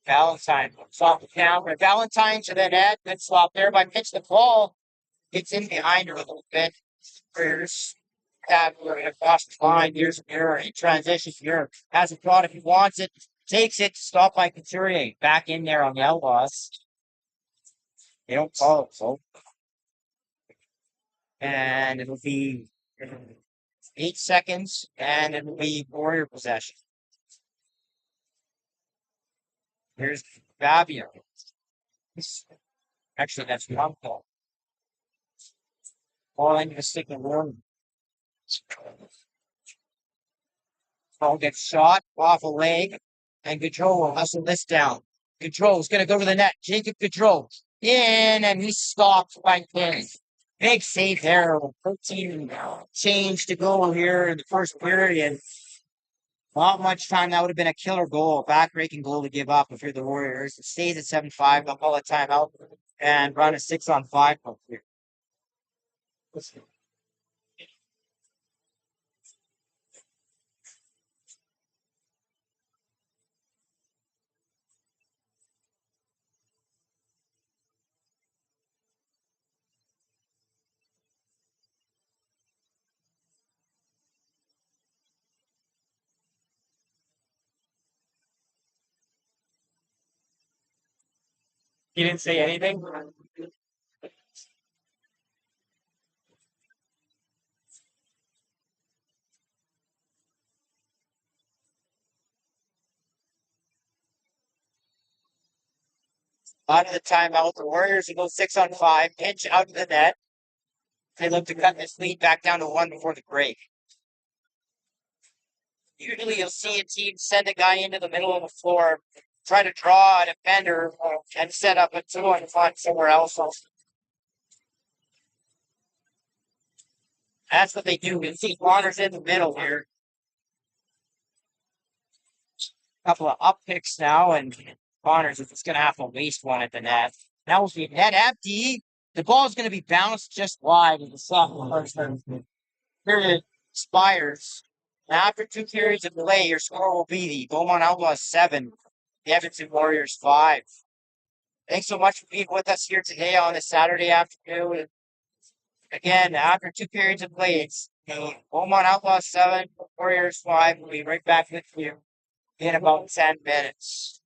Valentine off the counter. Valentine to the net. Good swap there by Pitch. The ball gets in behind her a little bit. Here's across the line. Here's Muir. He transitions. Muir has a thought if he wants it. Takes it. Stopped by Couturier. Back in there on the Outlaws. They don't call it so. And it'll be 8 seconds, and it'll be Warrior possession. Here's Fabio. Actually, that's one call. Ball into the stick and room. Ball gets shot off a leg, and Gaudreau will hustle this down. Gaudreau is going to go to the net. Jacob Gaudreau in, and he's stopped by Penn. Big save there. 13 change to go here in the first period. Not much time. That would have been a killer goal, back-breaking goal to give up if you're the Warriors. It stays at 7-5. They'll call a timeout and run a 6-on-5 here. He didn't say anything. Out of the timeout, the Warriors will go 6-on-5. Pinch out of the net. They look to cut this lead back down to 1 before the break. Usually you'll see a team send a guy into the middle of the floor, try to draw a defender, and set up a 2-on-5 somewhere else. That's what they do. You see Connors in the middle here. Couple of up picks now, and Connors is going to have to waste one at the net. That will be net empty. The ball is going to be bounced just wide in the second period expires. After 2 periods of play, your score will be the Beaumont Outlaws 7, the Edmonton Warriors 5. Thanks so much for being with us here today on this Saturday afternoon. Again, after 2 periods of play, it's the Beaumont Outlaws 7, Warriors 5. We'll be right back with you in about 10 minutes.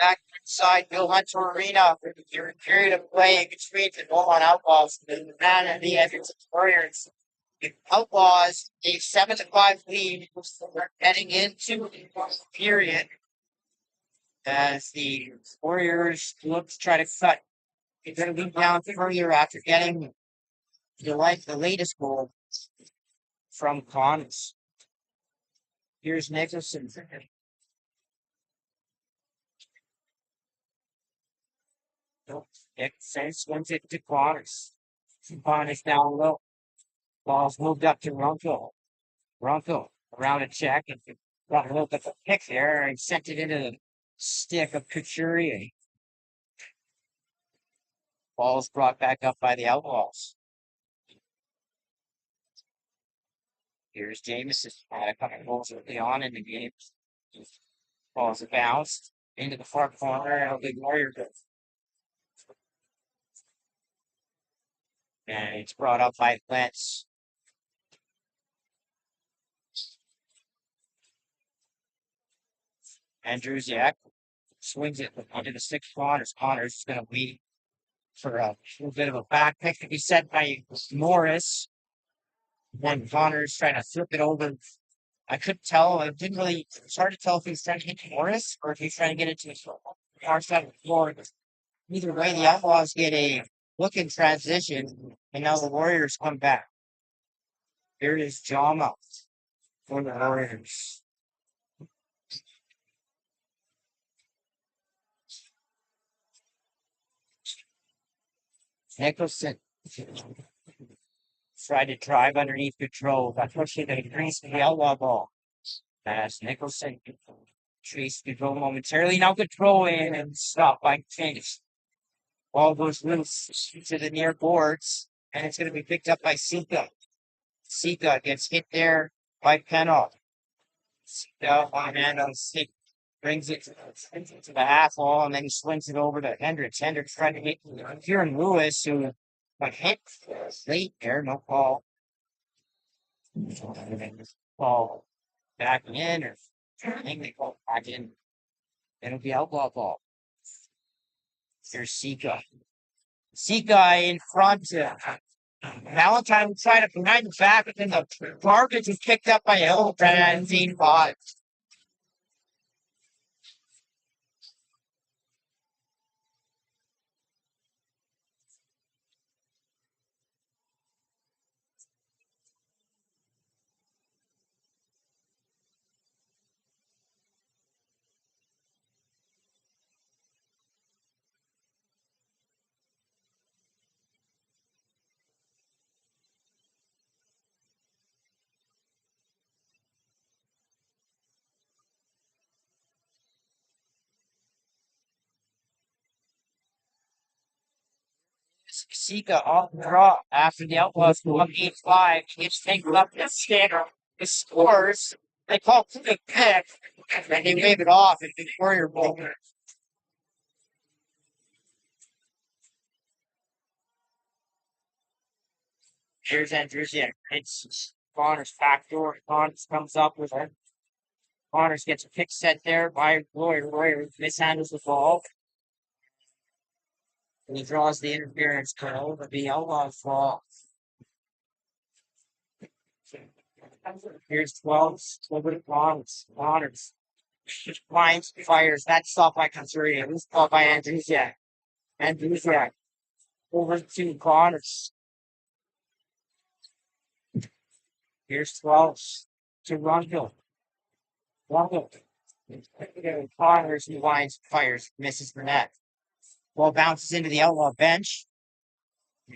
back inside Beaumont Arena for the third period of play between the Beaumont Outlaws and the man and the Edmonton Warriors. The Outlaws a 7-5 lead heading into the fourth period as the Warriors look to try to cut their lead down further after getting the latest goal from Connors. Here's Nicholson. It swings it to Connors. Connors down low. Ball's moved up to Runkel. Runkel around a check and got a look at the pick there and sent it into the stick of Couturier. Ball's brought back up by the Outlaws. Here's Jameson. Had a couple goals early on in the game. Ball's bounced into the far corner and a big Warrior goal. And it's brought up by Lentz. Andrusiak swings it onto the 6 Connors. Connors is going to wait for a little bit of a back pick to be set by Morris. Then Connors trying to flip it over. I couldn't tell. It's hard to tell if he's trying to hit Morris or if he's trying to get it to his far side of the floor. Either way, the Outlaws get a look in transition, and now the Warriors come back. Here is Jama for the Warriors. Nicholson tried to drive underneath control, but pushing the increase in the Outlaw ball. As Nicholson traced control momentarily, now control in and stopped by Chase. Ball goes loose to the near boards, and it's going to be picked up by Sika. Sika gets hit there by Pennock. Sika on hand on stick, brings it to the half wall, and then he swings it over to Hendricks. Hendricks trying to hit Kieran Lewis, who got hit late there, no call. Ball back in, or I think they call back in. It'll be Outlaw ball. Here's Sika. Sika in front. Valentine tried to behind the back, but then the garbage was picked up by Hildebrand 5. Sika off the draw after the Outlaws go up 8-5. He gets tangled up in the stick. He scores. They call it a pick, and they wave it off. It's a Warrior ball. Here's Andrusiak. It's Connors back door. Connors comes up with it. Connors gets a pick set there by Warrior. Warrior mishandles the ball. And he draws the interference call, but the Outlaws fall. Here's 12. Over to Connors. Connors finds, fires. That's stopped by Couturier. It was stopped by Andrusiak. Andrusiak over to Connors. Here's 12 to Runkel. Runkel. Connors rewinds, fires, misses the net. Ball bounces into the Outlaw bench.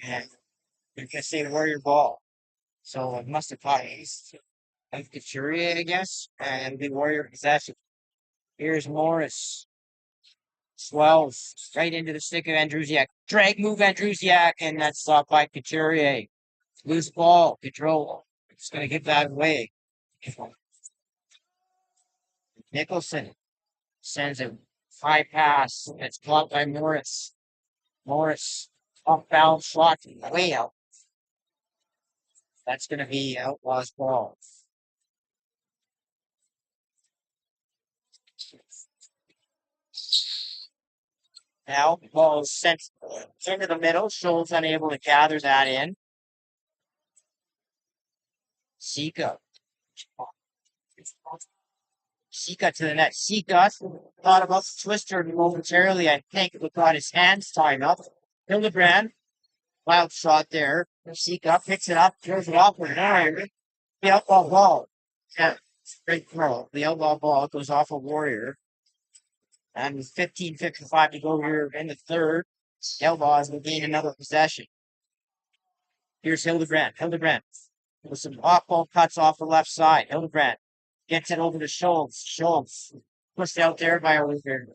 And you're going to say Warrior ball. So it must have caught Couturier, I guess. And the Warrior possession. Here's Morris. 12 right into the stick of Andrusiak. Drag move Andrusiak, and that's stopped by Couturier. Loose ball, control. It's going to give that away. Nicholson sends a high pass. It's blocked by Morris. Morris off balance shot way out. That's going to be Outlaws ball. Now, ball is sent into the middle. Schultz unable to gather that in. Sika. Sika to the net. Sika thought about the twister momentarily. I think it got his hands tied up. Hildebrand, wild shot there. Sika picks it up, throws it off with Warrior. The outlaw ball. Yeah, great throw. The outlaw ball goes off a Warrior. And with 15:55 to go here in the third, Outlaws will gain another possession. Here's Hildebrand. Hildebrand with some off-ball cuts off the left side. Hildebrand gets it over to Schultz. Schultz pushed out there by Oliver.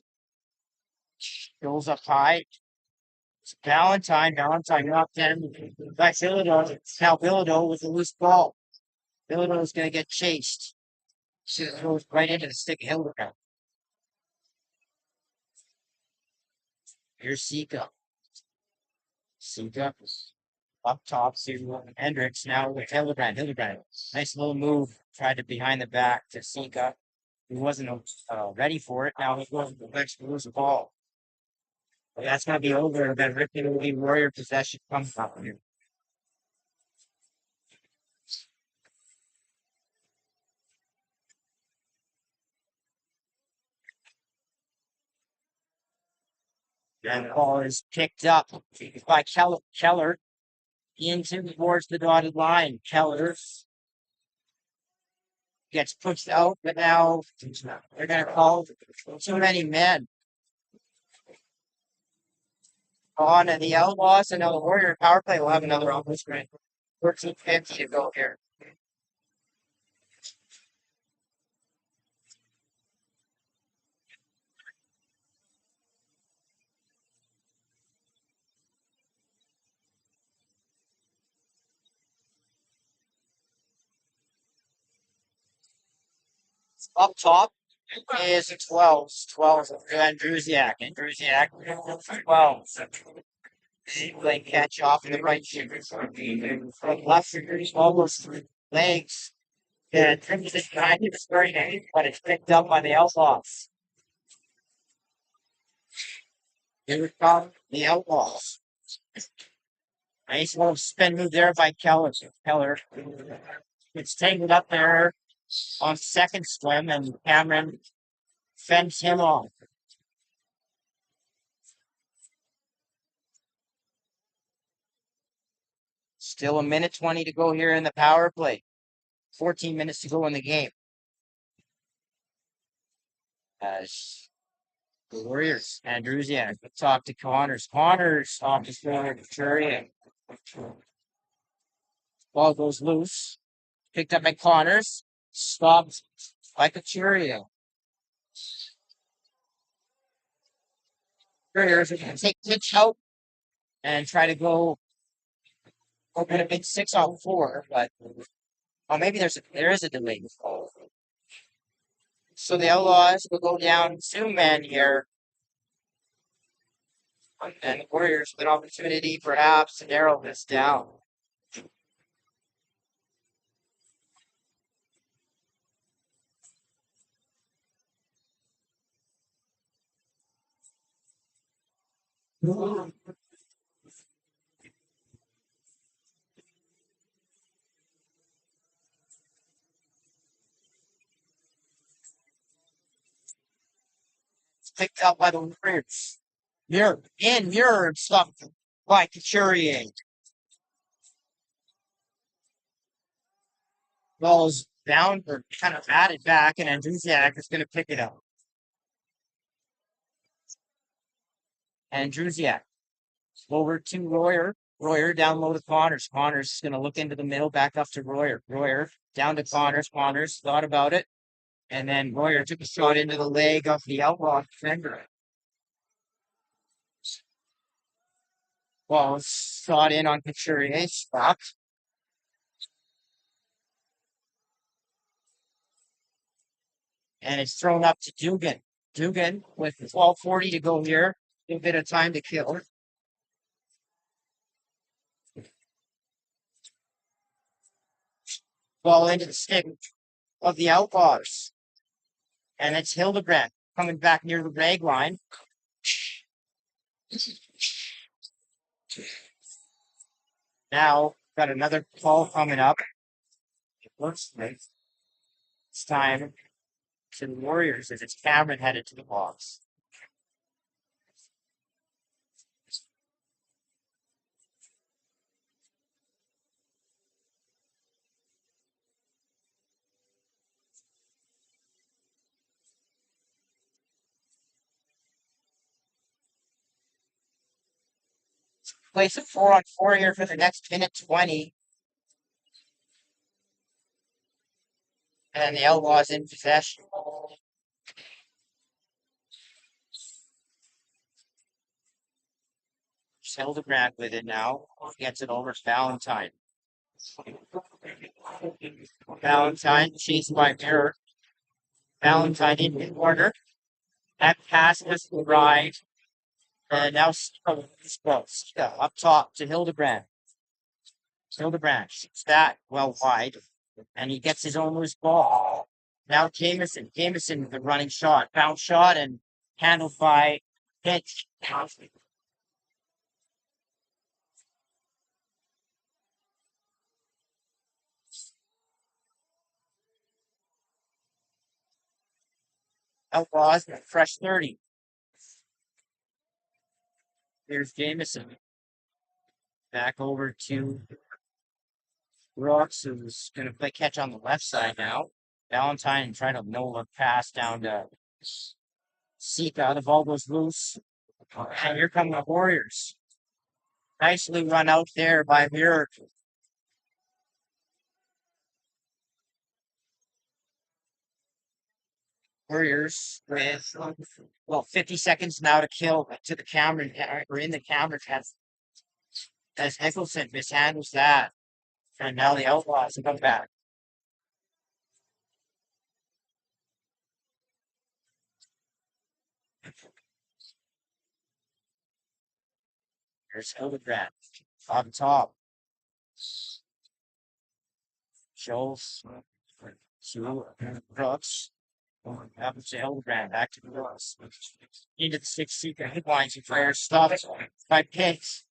Goes up high. It's Valentine. Valentine knocked in by Bilodeau. Now Bilodeau with a loose ball. Bilodeau is going to get chased. So it goes right into the stick of Hildebrand. Here's Sika. Sika up top to Hendricks now with Hildebrand. Hildebrand, nice little move. Tried to behind the back to Sika. He wasn't ready for it. Now he's going to lose the ball. But that's going to be over. Then Ripley will be Warrior possession comes up here. And the ball is picked up by Keller into towards the dotted line. Keller gets pushed out, but now they're going to call too many men on, and the Outlaws and the Warrior power play will have another off the screen. 13:50 to go here. Up top is 12 Andrusiak. Andrusiak 12. They catch off in the right shoulder. Left shoulder, almost legs. And trims it behind him, starting, but it's picked up by the Outlaws. Here come the Outlaws. Nice little spin move there by Keller. Keller. It's tangled up there on second swim, and Cameron fends him off. Still a minute 20 to go here in the power play. 14 minutes to go in the game. As the Warriors, Andrusiak talk to Connors. Connors off his corner to Churian. Ball goes loose. Picked up by Connors. Stopped by Couturier. Couturier can take pitch out and try to go open a big 6-on-4, but maybe there is a delay. So the Outlaws will go down 2 men here. And the Warriors with an opportunity perhaps to narrow this down. It's picked up by the Warriors. You're stopped by Couturier. Ball's down or kind of batted back, and Andrusiak is going to pick it up. Andrusiak over to Royer. Royer down low to Connors. Connors is going to look into the middle, back up to Royer. Royer down to Connors. Connors thought about it. And then Royer took a shot into the leg of the Outlaw defender. Ball shot in on Couturier. Stopped. And it's thrown up to Dugan. Dugan with 12:40 to go here. A bit of time to kill. Ball into the stick of the Outlaws. And it's Hildebrand coming back near the rag line. Now, got another call coming up. It looks like it's time to the Warriors as it's Cameron headed to the box. Place a 4-on-4 here for the next minute 20. And the Outlaws in possession. Hildebrand with it now. Gets it over to Valentine. Valentine chased by Mirror. Valentine in the corner. That pass was right. And now up top to Hildebrand. Hildebrand shoots that well wide. And he gets his own loose ball. Now Jameson. Jameson with a running shot. Bounce shot and handled by Pitch. Outlaws, fresh 30. Here's Jameson. Back over to Brooks, who's going to play catch on the left side now. Valentine trying to no-look pass down to Sika. The ball goes loose. And here come the Warriors. Nicely run out there by Mirror. Warriors with, 50 seconds now to kill to the Cameron, or in the Cameron as Nicholson mishandles that. And now the Outlaws come back. Here's Hildebrand on top. Shows to Brooks. Happens to Hildebrand back to the Brooks. Into the 6-seeker headlines and fire stopped by Pitts.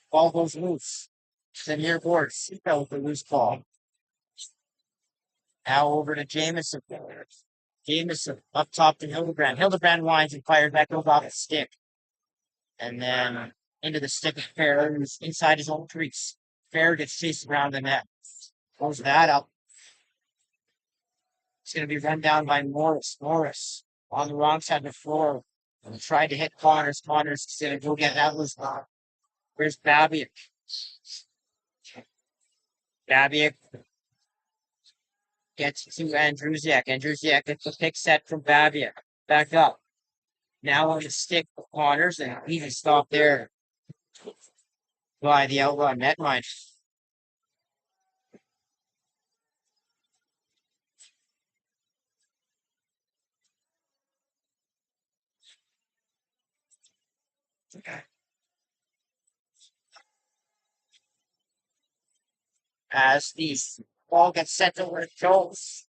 Ball goes loose. Then near board. Sika with the loose ball. Now over to Jameson. Jameson up top to Hildebrand. Hildebrand winds and fires back over off the stick. And then into the stick of Fair, who's inside his own crease. Fair gets chased around the net. Close that up. It's going to be run down by Morris. Morris on the wrong side of the floor. And tried to hit Connors. Connors going to go get that loose ball. Where's Babiak? Babiak gets to Andrusiak. Andrusiak gets the pick set from Babiak. Back up. Now on the stick of Connors, and easy stop there by the Outlaw netminder. Okay. As the ball gets sent over to Schultz.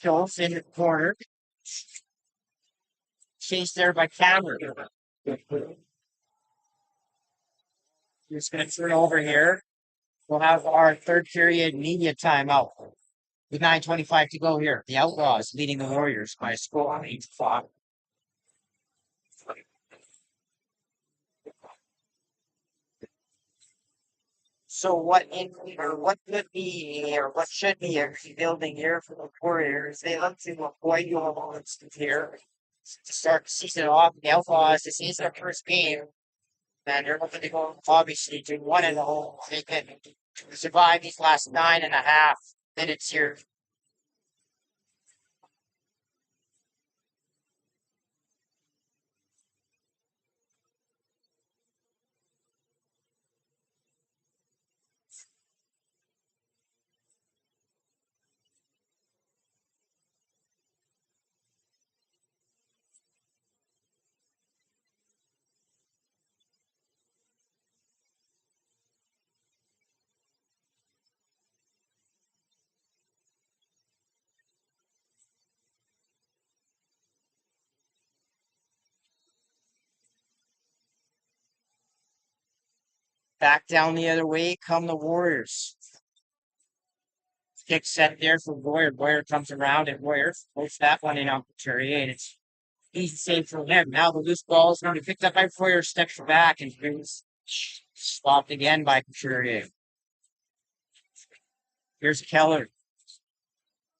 Schultz in the corner. Chased there by Cameron. Just going to turn over here. We'll have our third period media timeout. With 9:25 to go here. The Outlaws leading the Warriors by a score of 8-5. So what could be or what should be a rebuilding year for the Warriors? They look to avoid moments here to start the season off. The Outlaws, this is their first game. And they're looking to go obviously to 1-0. They can survive these last 9.5 minutes here. Back down the other way come the Warriors. Kick set there for Boyer. Boyer comes around and Boyer puts that one in on Couturier, and it's easy save for him. Now the loose ball is going to be picked up by Boyer, steps back and brings stopped again by Couturier. Here's Keller.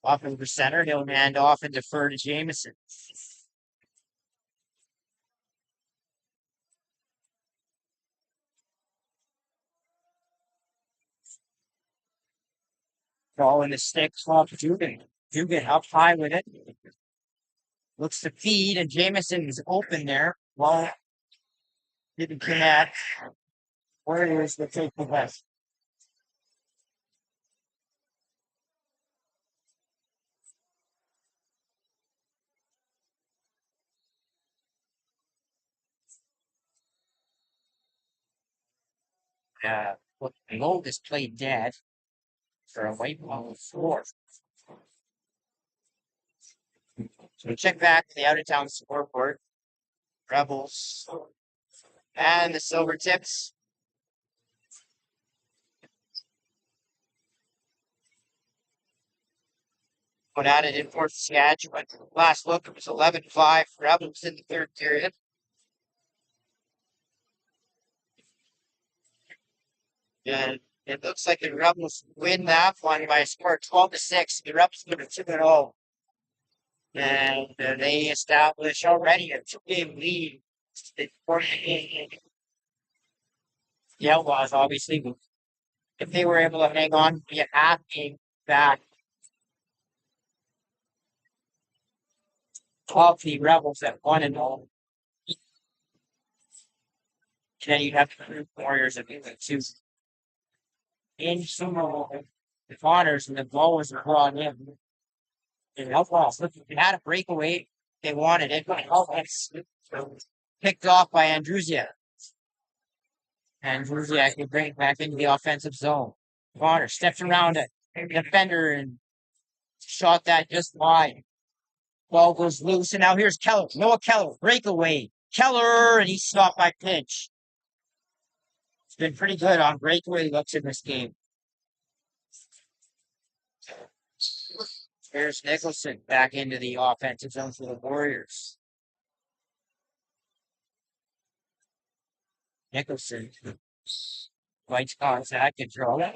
Off over center. He'll hand off and defer to Jameson. Ball in the stick off Dugan. Dugan up high with it. Looks to feed, and Jameson's open there. Well, didn't connect. Warriors will take the best. Look, Gold is played dead for a white ball floor. So we check back to the out of town scoreboard. Rebels and the Silver Tips. Put at it in Fort Saskatchewan. Last look, it was 11-5 Rebels in the third period. And it looks like the Rebels win that one by a score of 12-6. The Rebels going to 2-0. And they establish already a 2-game lead. The Outlaws, obviously, if they were able to hang on, be a half game back of the Rebels at 1-0. And then you'd have the Warriors at 2. In some the Connors and the ball was brought in. And Outlaws, look, they had a breakaway. They wanted it, but Outlaws picked off by Andruzia. Andruzia can bring it back into the offensive zone. Connor steps around it. Defender and shot that just wide. Ball goes loose, and now here's Keller. Noah Keller, breakaway. Keller, and he's stopped by pitch. It's been pretty good on breakaway looks in this game. Here's Nicholson back into the offensive zone for the Warriors. Nicholson fights contact and draw.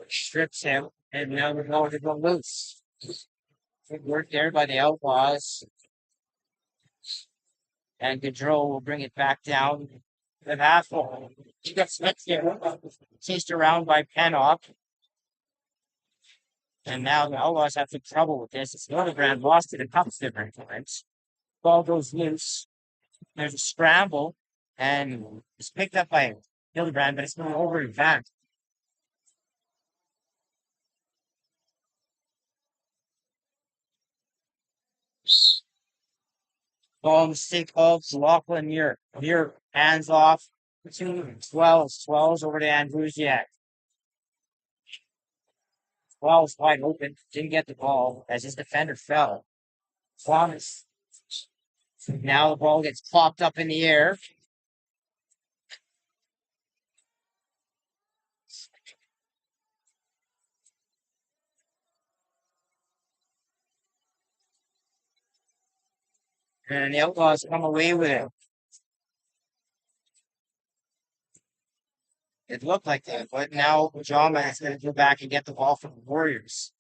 Strips him, and now we're going to go loose. Good work there by the Outlaws. And Gaudreau will bring it back down the half wall. He got Smith here, chased around by Pennock. And now the Outlaws have some trouble with this. It's Hildebrand lost it a couple different times. Ball goes loose. There's a scramble, and it's picked up by Hildebrand, but it's going over and back. Ball mistake of Lachlan Muir. Muir hands off to 12s over to Andrusiak. 12's wide open. Didn't get the ball as his defender fell. Thomas. Now the ball gets popped up in the air. And the Outlaws come away with it. It looked like that, but now Jama is going to go back and get the ball from the Warriors.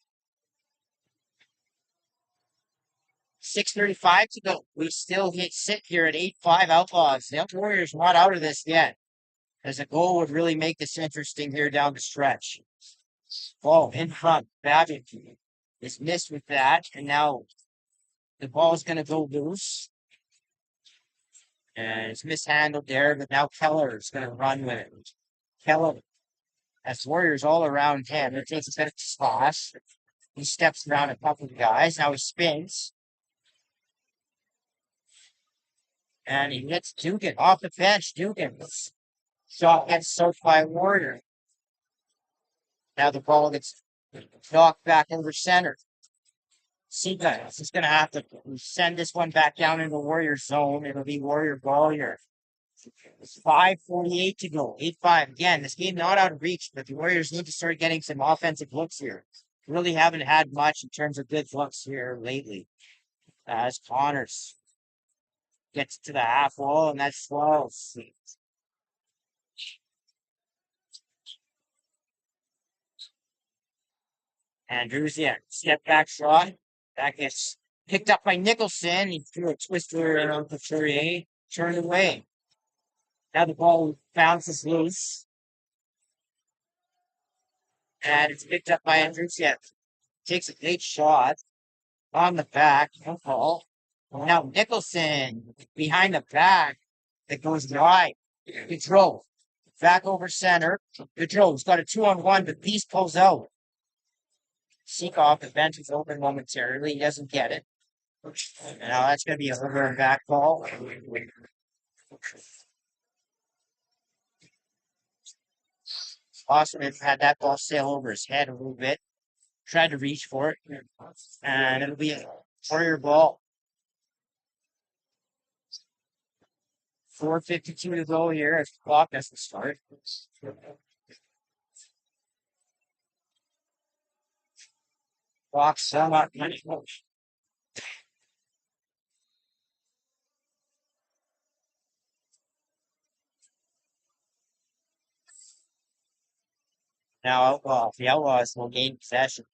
6:35 to go. We still sit here at 8-5 Outlaws. The Warriors not out of this yet, as a goal would really make this interesting here down the stretch. Ball in front. Babbitt is missed with that, and now the ball is going to go loose. And it's mishandled there, but now Keller is going to run with it. Keller has Warriors all around him. It takes a bit of slash. He steps around a couple of guys. Now he spins. And he hits Dugan off the bench. Dugan's shot gets soaked by Warrior. Now the ball gets knocked back over center. Seagull is going to have to send this one back down into Warrior zone. It'll be Warrior ball here. 5:48 to go. 8-5. Again, this game not out of reach, but the Warriors need to start getting some offensive looks here. Really haven't had much in terms of good looks here lately. As Connors gets to the half wall, and that's 12. Andrews, yeah, step back shot. That gets picked up by Nicholson. He threw a twister around Couturier, turned away. Now the ball bounces loose. And it's picked up by Andrews. Yeah, takes a great shot on the back. No call. Now Nicholson behind the back that goes wide. Gaudreau back over center. Gaudreau's got a 2-on-1, but Beast pulls out. Seacock, the bench is open momentarily. He doesn't get it. Now that's going to be a over and back ball. Austin had that ball sail over his head a little bit. Tried to reach for it. And it'll be a Warrior ball. 4:52 to go here as the clock doesn't start. Clock's still not running. Now the Outlaws will gain possession.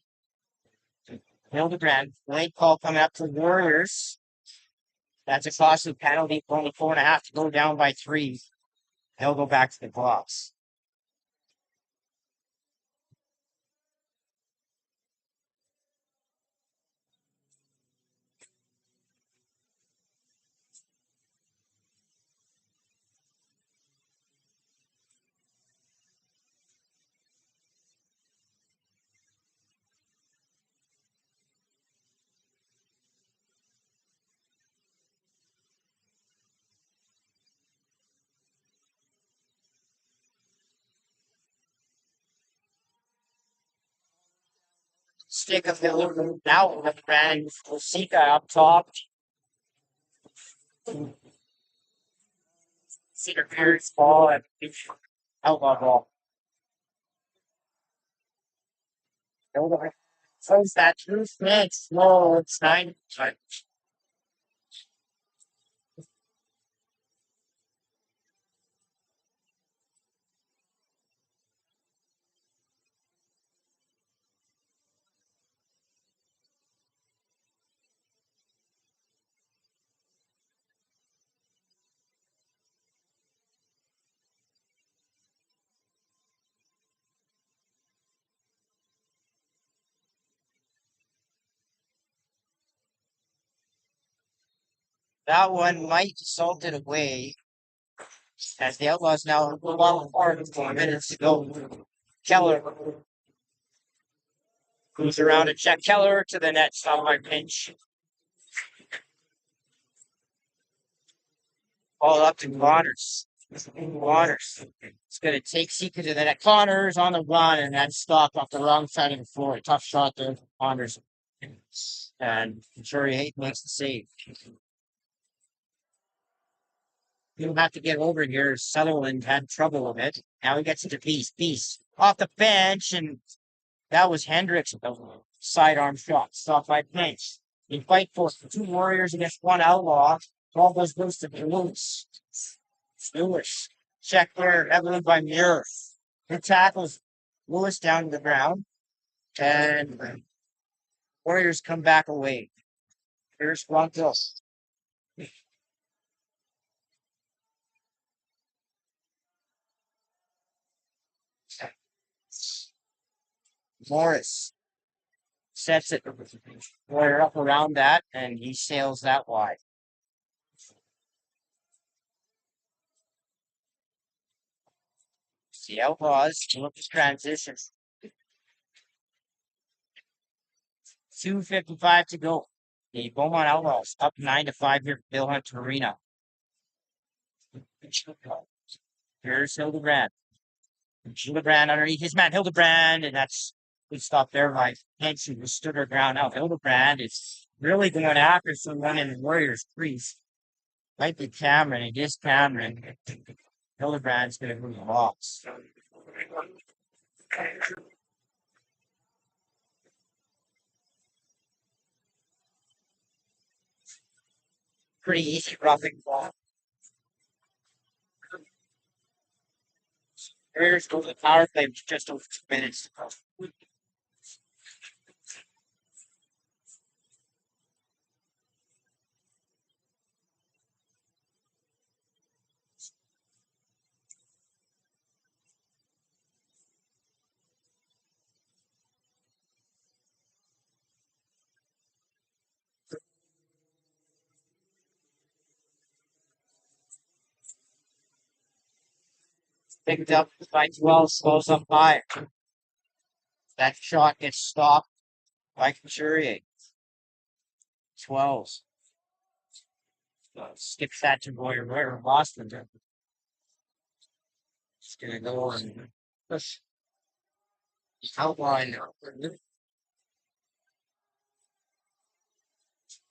Hildebrand, late call coming up to the Warriors. That's a costly penalty for only 4.5 to go down by 3. They'll go back to the gloves. Stick of Hildebrand now with Brandon Fosika up top. Cedar Pierce ball and Outlaw ball. Hildebrand throws that through next. No, it's 9. That one might salt it away as the Outlaws now have a long part of 4 minutes to go. Keller moves around and check Keller to the net. Stop by pinch. Ball up to Connors. Connors. It's going to take Sika to the net. Connors on the run, and that's stopped off the wrong side of the floor. Tough shot there, Connors. And Couturier makes the save. He'll have to get over here. Sutherland had trouble with it. Now he gets it to Beast. Beast off the bench, and that was Hendricks. Sidearm shot. Stopped by Pinch. They fight for 2 Warriors against 1 Outlaw. All those goes to Lewis. Lewis. Check there, heavily by Muir. He tackles Lewis down to the ground. And Warriors come back away. Here's Ronco. Morris sets it Warrior up around that, and he sails that wide. The Outlaws look to transition. 2:55 to go. The Beaumont Outlaws up 9-5 here at Bill Hunt Arena. Here's Hildebrand. Hildebrand underneath his man, Hildebrand, and that's good stop there by Henson, who stood her ground. Now Hildebrand is really going after someone in the Warriors' crease. Might be Cameron. It is Cameron. Hildebrand's gonna move the box. Pretty easy roughing ball. Warriors go to the power play with just over 2 minutes. Picked up by 12, slows up high. That shot gets stopped by Couturier. 12. Skips that to Boyer Boston. It's gonna go and push outline.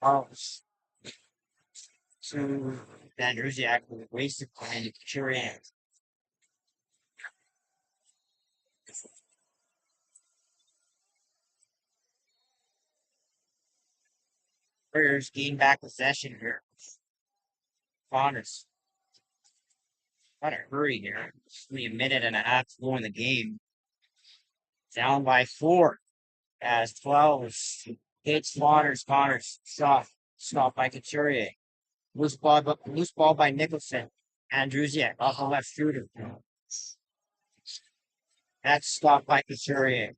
Oh, to Andrusiak with wasted time to Couturier. Warriors gain back possession here. Connors. Got to hurry here. It's only a minute and a half to go in the game. Down by 4 as 12 hits Connors. Connors shot stopped by Couturier. Loose ball by Nicholson. Andrusiak off the left shooter. That's stopped by Couturier.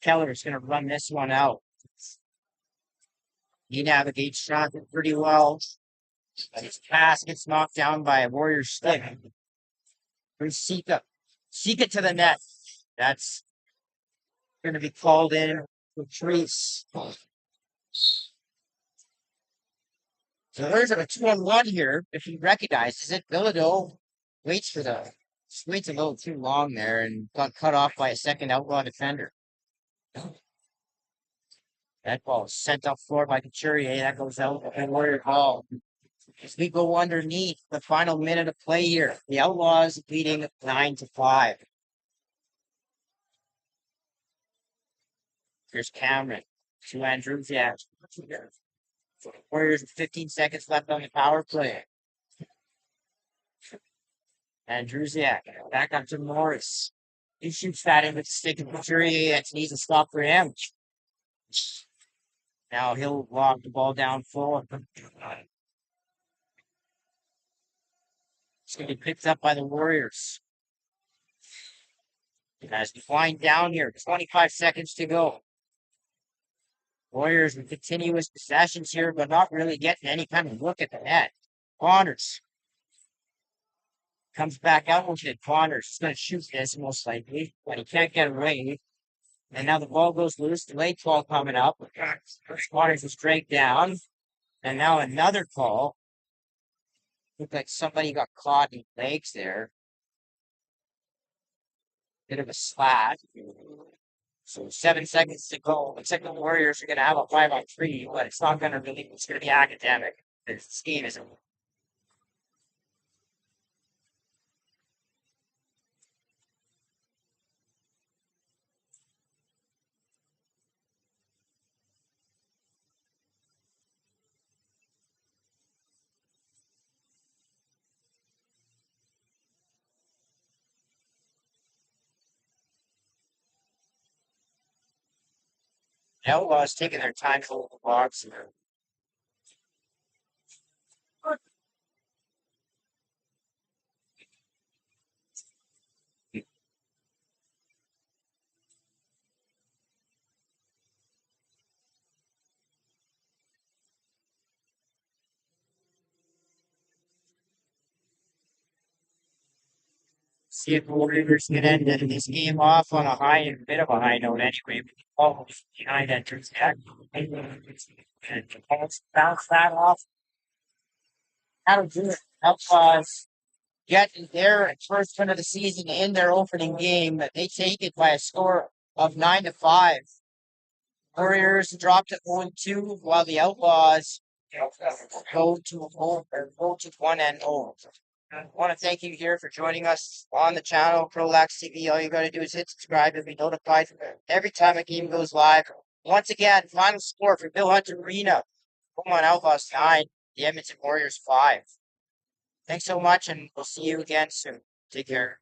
Keller's going to run this one out. He navigates traffic pretty well. But his pass gets knocked down by a Warrior stick. Here's Sika. Sika to the net. That's going to be called in for Treese. So there's a 2-on-1 here. If he recognizes it, Bilodeau waits a little too long there and got cut off by a second Outlaw defender. That ball is sent up floor by Couturier. That goes out and Warrior ball. As we go underneath the final minute of play here, the Outlaws leading 9-5. Here's Cameron to Andrusiak. Warriors with 15 seconds left on the power play. Andrusiak back up to Morris. He shoots that in with the stick of Couturier. That needs a stop for him. Now he'll lock the ball down forward. It's going to be picked up by the Warriors. As we wind down here, 25 seconds to go. Warriors with continuous possessions here, but not really getting any kind of look at the net. Connors comes back out with it. Connors is going to shoot this most likely, but he can't get away. And now the ball goes loose. Delayed call coming up. Connors is dragged down. And now another call. Looked like somebody got caught in the legs there. Bit of a slash. So 7 seconds to go. Looks like the Warriors are going to have a 5-on-3, but it's not going to really, it's going to be academic. This game isn't. The Outlaws taking their time to hold the box. See if the Warriors can end this game off on a bit of a high note anyway. Almost behind that attack. And bounce that off. That'll do it. Outlaws get their first win of the season in their opening game. They take it by a score of 9-5. Warriors dropped to 0-2, while the Outlaws Go to 1-0. I want to thank you here for joining us on the channel, CROW LAX TV. All you got to do is hit subscribe and be notified every time a game goes live. Once again, final score for Bill Hunter Arena. Beaumont Outlaws 9, the Edmonton Warriors 5. Thanks so much, and we'll see you again soon. Take care.